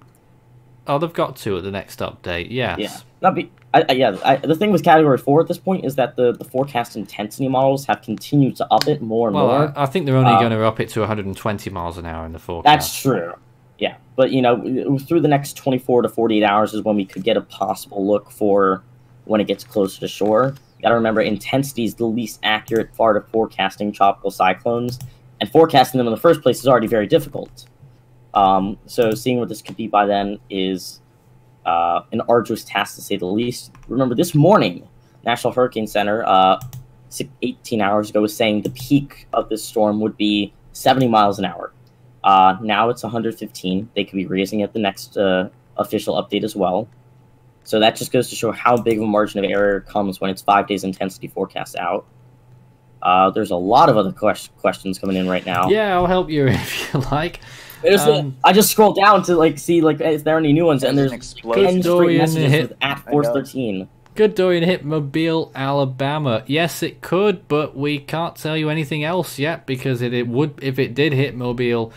Oh, they've got to at the next update, yes. Yeah. The thing with Category 4 at this point is that the forecast intensity models have continued to up it more and more. I think they're only going to up it to 120 miles an hour in the forecast. That's true. Yeah, but through the next 24 to 48 hours is when we could get a possible look for when it gets closer to shore. You gotta remember, intensity is the least accurate part of forecasting tropical cyclones, and forecasting them in the first place is already very difficult. So seeing what this could be by then is an arduous task to say the least. Remember, this morning, National Hurricane Center, 18 hours ago, was saying the peak of this storm would be 70 miles an hour. Now it's 115. They could be raising it the next official update as well. So that just goes to show how big of a margin of error comes when it's 5 days intensity forecast out. There's a lot of other questions coming in right now. Yeah, I'll help you if you like. I just scrolled down to see is there any new ones, and there's 10 straight messages with at Force 13. Could Dorian hit Mobile, Alabama? Yes, it could, but we can't tell you anything else yet, because it would, if it did hit Mobile,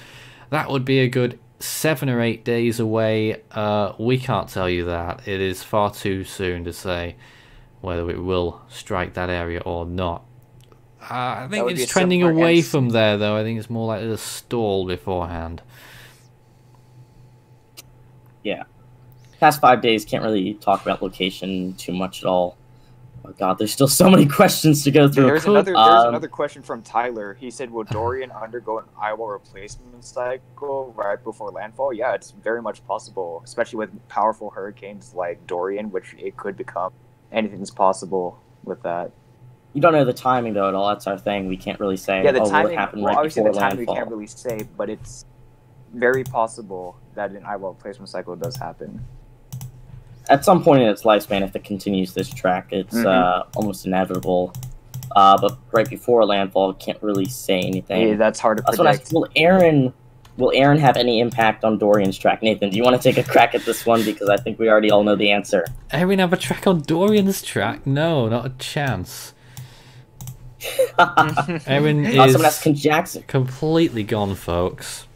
that would be a good 7 or 8 days away. We can't tell you that. It is far too soon to say whether it will strike that area or not. I think it's trending away from there, though. I think it's more likely to stall beforehand. Yeah. Past 5 days, can't really talk about location too much at all. Oh god, there's still so many questions to go through. There's another question from Tyler. He said, will Dorian undergo an Iowa replacement cycle right before landfall? Yeah, it's very much possible, especially with powerful hurricanes like Dorian, which it could become. Anything's possible with that. You don't know the timing, though, at all. That's our thing. We can't really say, the timing, will it happen right obviously before the timing landfall. We can't really say, but it's very possible that an Iowa replacement cycle does happen. At some point in its lifespan, if it continues this track, it's almost inevitable. But right before landfall, can't really say anything. Yeah, that's hard to predict. Will Erin have any impact on Dorian's track? Nathan, do you want to take a crack at this one? Because I think we already all know the answer. Erin have a track on Dorian's track? No, not a chance. Erin is completely gone, folks.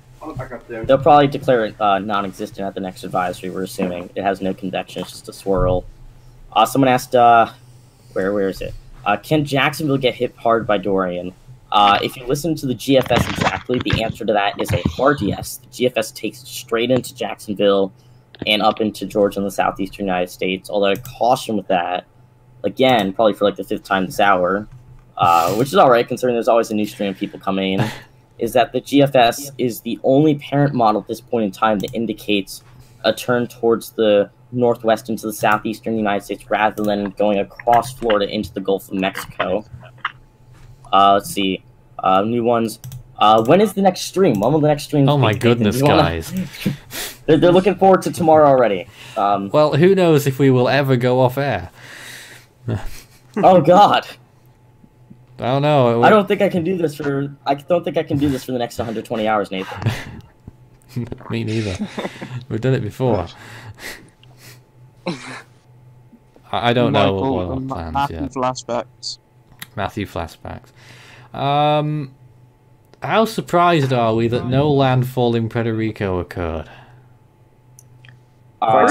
They'll probably declare it non-existent at the next advisory, we're assuming. It has no convection, it's just a swirl. Someone asked, where is it? Can Jacksonville get hit hard by Dorian? If you listen to the GFS exactly, the answer to that is a hard yes. The GFS takes it straight into Jacksonville and up into Georgia and the southeastern United States, although I caution with that, again, probably for like the 5th time this hour, which is alright considering there's always a new stream of people coming in. Is that the GFS is the only parent model at this point in time that indicates a turn towards the northwest into the southeastern United States rather than going across Florida into the Gulf of Mexico. Let's see. New ones. When is the next stream? When will the next stream Oh my goodness, guys. They're looking forward to tomorrow already. Well, who knows if we will ever go off air. Oh god. I don't know. I don't think I can do this for. I don't think I can do this for the next 120 hours, Nathan. Me neither. We've done it before. I don't know what our plans yet. Matthew flashbacks. How surprised are we that no landfall in Puerto Rico occurred? I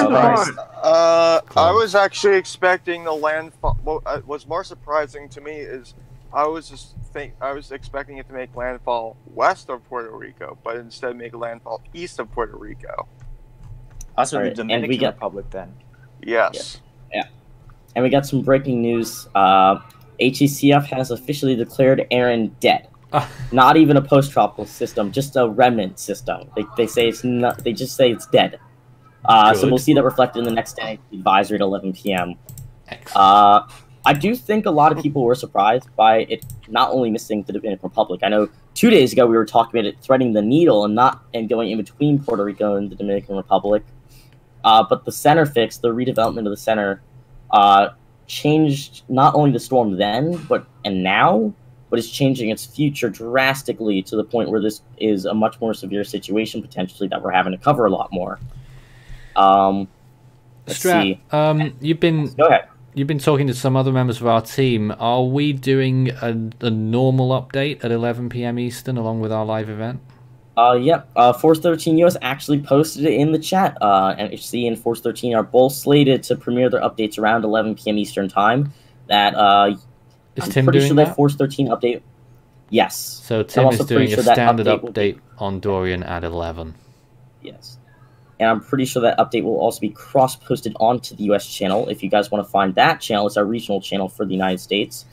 was actually expecting the landfall. What was more surprising to me is I was expecting it to make landfall west of Puerto Rico, but instead make a landfall east of Puerto Rico. Also, the Dominican Republic then. Yes. Yeah. And we got some breaking news. HECF has officially declared Erin dead. Not even a post-tropical system, just a remnant system. They say it's not. They just say it's dead. So we'll see that reflected in the next day advisory at 11 p.m. I do think a lot of people were surprised by it not only missing the Dominican Republic. I know 2 days ago we were talking about it threading the needle and going in between Puerto Rico and the Dominican Republic. But the center fix, the redevelopment of the center, changed not only the storm then, but now, but it's changing its future drastically to the point where this is a much more severe situation potentially that we're having to cover a lot more. Let's see. Go ahead. You've been talking to some other members of our team. Are we doing a normal update at 11 p.m. Eastern along with our live event? Yep. Force 13 US actually posted it in the chat. NHC and Force 13 are both slated to premiere their updates around 11 p.m. Eastern time. Is Tim pretty sure that Force 13 update. Yes. So Tim is doing a standard update on Dorian at 11. Yes. And I'm pretty sure that update will also be cross-posted onto the US channel. If you guys want to find that channel, it's our regional channel for the United States.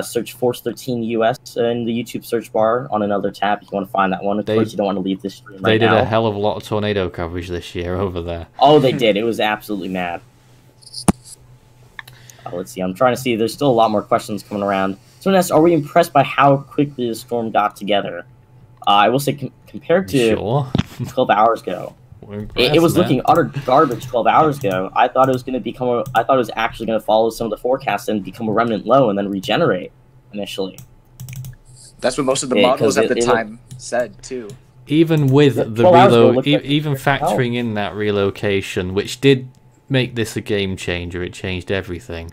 Search Force 13 US in the YouTube search bar on another tab if you want to find that one. Of course, you don't want to leave this stream right now. They did a hell of a lot of tornado coverage this year over there. Oh, they did. It was absolutely mad. Let's see. I'm trying to see. There's still a lot more questions coming around. Someone asked, are we impressed by how quickly the storm got together? I will say compared to 12 hours ago, it was looking utter garbage 12 hours ago. I thought it was going to I thought it was actually going to follow some of the forecasts and become a remnant low and then regenerate initially. That's what most of the models at the time said too. Even with the even factoring in that relocation, which did make this a game changer, it changed everything.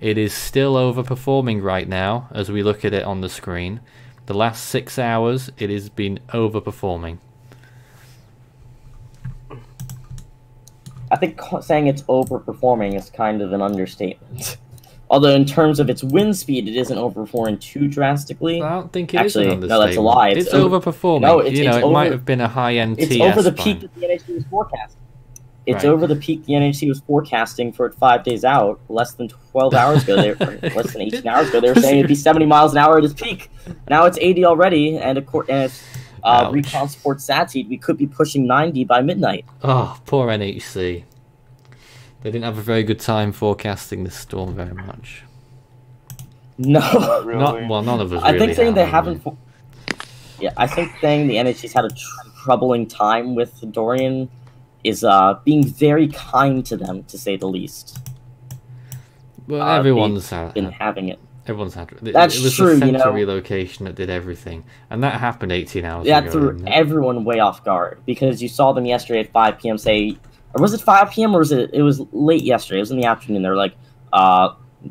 It is still overperforming right now as we look at it on the screen. The last 6 hours, it has been overperforming. I think saying it's overperforming is kind of an understatement. Although in terms of its wind speed, it isn't overperforming too drastically. I don't think it is an understatement. No, that's a lie. It's overperforming. No, it might have been a high-end TS. It's over the peak that the NHC was forecasting. It's over the peak the NHC was forecasting for it 5 days out. Less than 12 hours ago, less than 18 hours ago, they were saying it'd be 70 miles an hour at its peak. Now it's 80 already, and if Recon supports SATSEED, we could be pushing 90 by midnight. Oh, poor NHC. They didn't have a very good time forecasting this storm very much. No. Not really. None of us I really think saying they haven't... Yeah, I think saying the NHC's had a troubling time with Dorian is being very kind to them, to say the least. Well, everyone's been having it. Everyone's had it. That's it was true, the center relocation that did everything, and that happened 18 hours ago. That threw everyone way off guard because you saw them yesterday at 5 p.m. say, or was it 5 p.m. or was it? It was late yesterday. It was in the afternoon. They were like,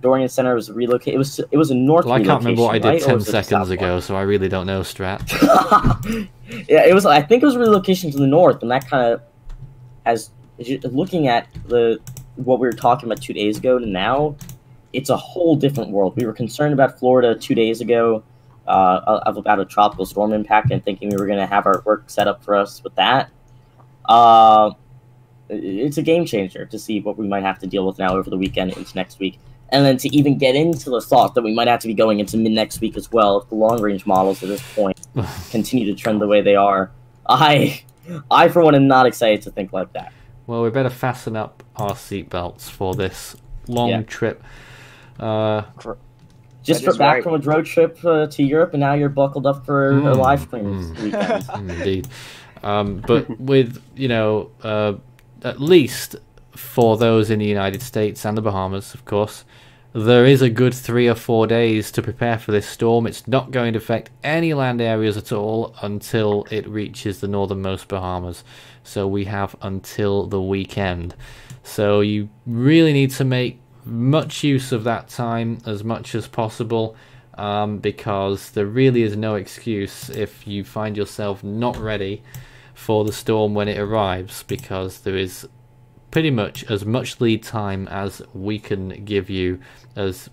Dorian Center was relocated. It was a north. Well, I can't remember what I did 10 seconds ago, so I really don't know, Strat. Yeah, it was. I think it was relocation to the north, and that kind of, as looking at what we were talking about 2 days ago to now, it's a whole different world. We were concerned about Florida 2 days ago, about a tropical storm impact, and thinking we were going to have our work set up for us with that. It's a game changer to see what we might have to deal with now over the weekend into next week. And then to even get into the thought that we might have to be going into mid-next week as well if the long-range models at this point continue to trend the way they are. I, for one, am not excited to think like that. Well, we better fasten up our seatbelts for this long trip. Just got back from a road trip to Europe, and now you're buckled up for a live stream this weekend. Indeed. But with, at least for those in the United States and the Bahamas, of course, there is a good 3 or 4 days to prepare for this storm. It's not going to affect any land areas at all until it reaches the northernmost Bahamas. So we have until the weekend. So you really need to make much use of that time as much as possible, because there really is no excuse if you find yourself not ready for the storm when it arrives, because there is pretty much as much lead time as we can give you as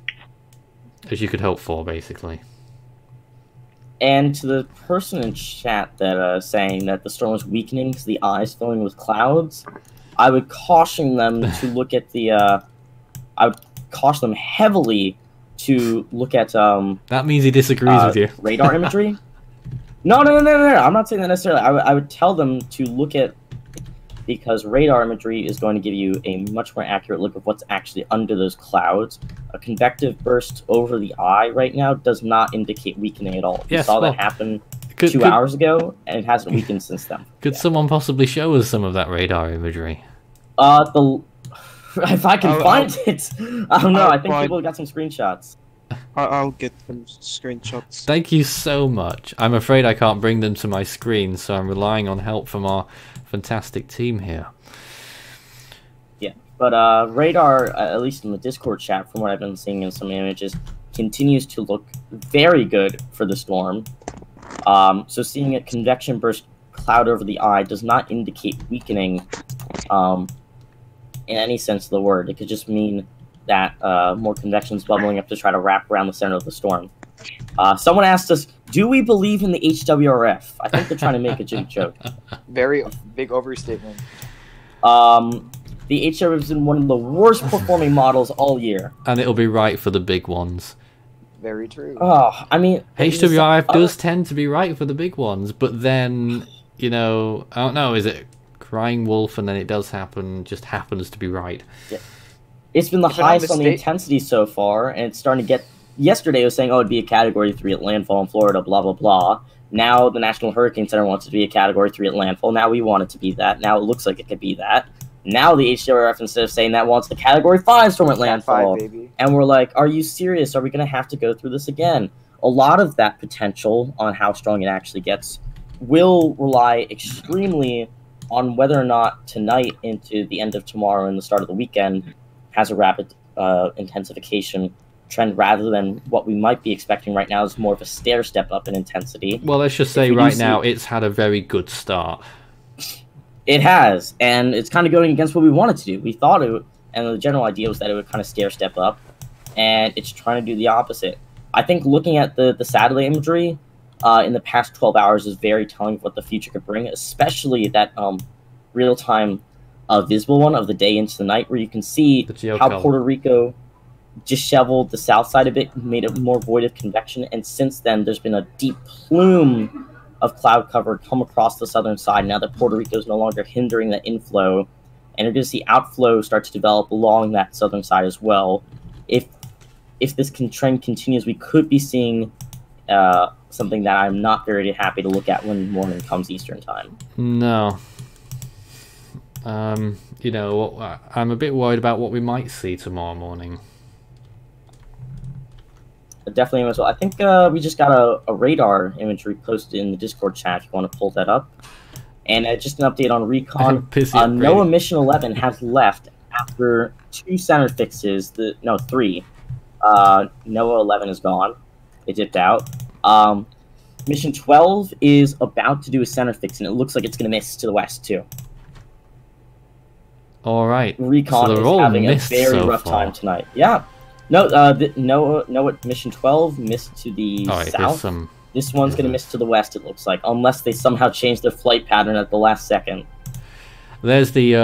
you could hope for, basically. And to the person in chat that saying that the storm was weakening because the eye is filling with clouds, I would caution them to look at the I would caution them heavily to look at that means he disagrees with you. Radar imagery. No. I'm not saying that necessarily. I would tell them to look at, because radar imagery is going to give you a much more accurate look of what's actually under those clouds. A convective burst over the eye right now does not indicate weakening at all. We saw that happen 2 hours ago, and it hasn't weakened since then. Could someone possibly show us some of that radar imagery? If I can find it. I don't know. I think people got some screenshots. I'll get some screenshots. Thank you so much. I'm afraid I can't bring them to my screen, so I'm relying on help from our fantastic team here. Yeah, but radar, at least in the Discord chat, from what I've been seeing in some images, continues to look very good for the storm. So seeing a convection burst cloud over the eye does not indicate weakening in any sense of the word. It could just mean that more convection is bubbling up to try to wrap around the center of the storm. Someone asked us, do we believe in the HWRF? I think they're trying to make a joke. Very big overstatement. The HWRF has been one of the worst performing models all year. And it'll be right for the big ones. Very true. Oh, I mean... HWRF does tend to be right for the big ones, but then, you know, I don't know, is it Crying Wolf and then it does happen, just happens to be right? Yeah. It's been the highest on the intensity so far, and it's starting to get... Yesterday it was saying, oh, it'd be a Category 3 at landfall in Florida, blah, blah, blah. Now the National Hurricane Center wants it to be a Category 3 at landfall. Now we want it to be that. Now it looks like it could be that. Now the HWRF, instead of saying that, wants the Category 5 storm at landfall. 5, baby. And we're like, are you serious? Are we going to have to go through this again? A lot of that potential on how strong it actually gets will rely extremely on whether or not tonight into the end of tomorrow and the start of the weekend has a rapid intensification trend, rather than what we might be expecting right now is more of a stair step up in intensity. Well, let's just say right now it's had a very good start. It has, and it's kind of going against what we wanted to do. We thought it would, and the general idea was that it would kind of stair step up, and it's trying to do the opposite. I think looking at the satellite imagery in the past 12 hours is very telling of what the future could bring, especially that real-time visible one of the day into the night, where you can see how Puerto Rico disheveled the south side a bit, made it more void of convection, and since then there's been a deep plume of cloud cover come across the southern side now that Puerto Rico is no longer hindering the inflow, and you're going to see outflow start to develop along that southern side as well. If this trend continues, we could be seeing something that I'm not very happy to look at when morning comes Eastern time. No. You know, I'm a bit worried about what we might see tomorrow morning. Definitely as well. I think we just got a radar imagery posted in the Discord chat if you want to pull that up. And just an update on Recon. NOAA Mission 11 has left after 2 center fixes. 3. NOAA 11 is gone. It dipped out. Mission 12 is about to do a center fix, and it looks like it's going to miss to the west, too. All right. Recon so is having a very rough time tonight. Yeah. No, NOAA Mission 12 missed to the south. This one's going to miss to the west, it looks like, unless they somehow change their flight pattern at the last second. There's the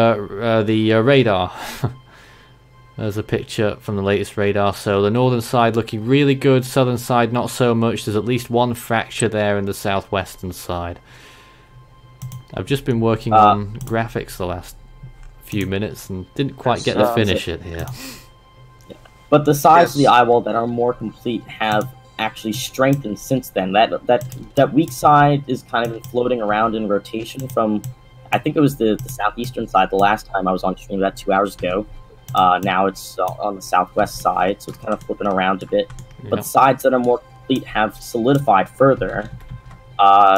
radar. There's a picture from the latest radar. So the northern side looking really good, southern side not so much. There's at least one fracture there in the southwestern side. I've just been working on graphics the last few minutes and didn't quite get to finish it here. But the sides of the eyewall that are more complete have actually strengthened since then. That weak side is kind of floating around in rotation from, I think it was the southeastern side the last time I was on stream about 2 hours ago. Now it's on the southwest side, so it's kind of flipping around a bit. Yeah. But the sides that are more complete have solidified further.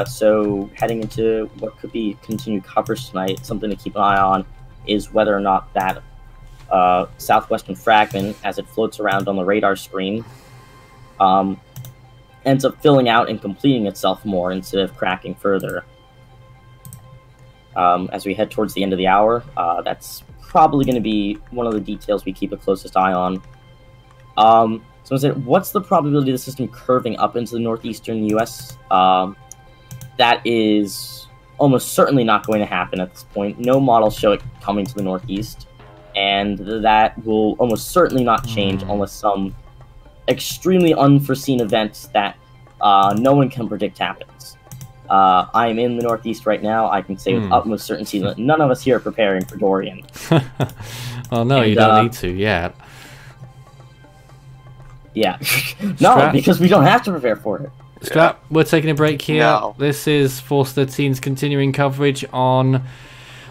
So heading into what could be continued coverage tonight, something to keep an eye on is whether or not that southwestern fragment, as it floats around on the radar screen, ends up filling out and completing itself more instead of cracking further. As we head towards the end of the hour, that's probably going to be one of the details we keep a closest eye on. So I said, what's the probability of the system curving up into the northeastern U.S.? That is almost certainly not going to happen at this point. No models show it coming to the northeast. And that will almost certainly not change unless some extremely unforeseen event that no one can predict happens. I'm in the Northeast right now. I can say with utmost certainty that none of us here are preparing for Dorian. Well, no, you don't need to yet. Yeah. No, because we don't have to prepare for it. Strap, we're taking a break here. No. This is Force 13's continuing coverage on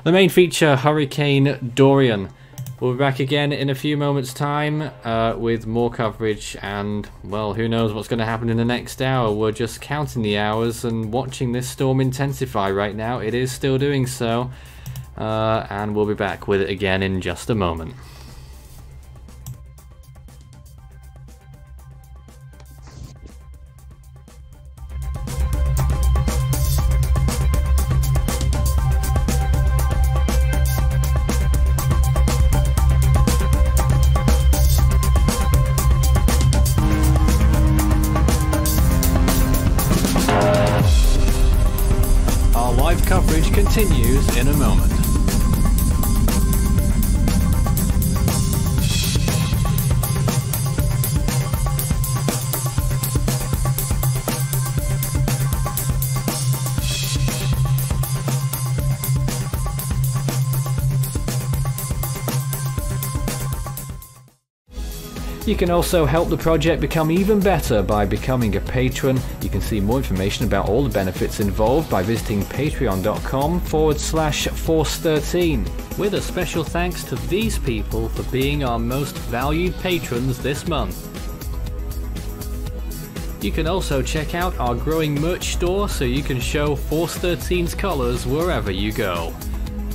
the main feature, Hurricane Dorian. We'll be back again in a few moments' time with more coverage, and, well, who knows what's going to happen in the next hour. We're just counting the hours and watching this storm intensify right now. It is still doing so, and we'll be back with it again in just a moment. Coverage continues in a moment. You can also help the project become even better by becoming a patron. You can see more information about all the benefits involved by visiting patreon.com/Force13. With a special thanks to these people for being our most valued patrons this month. You can also check out our growing merch store so you can show Force 13's colors wherever you go.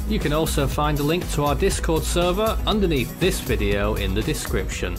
You can also find a link to our Discord server underneath this video in the description.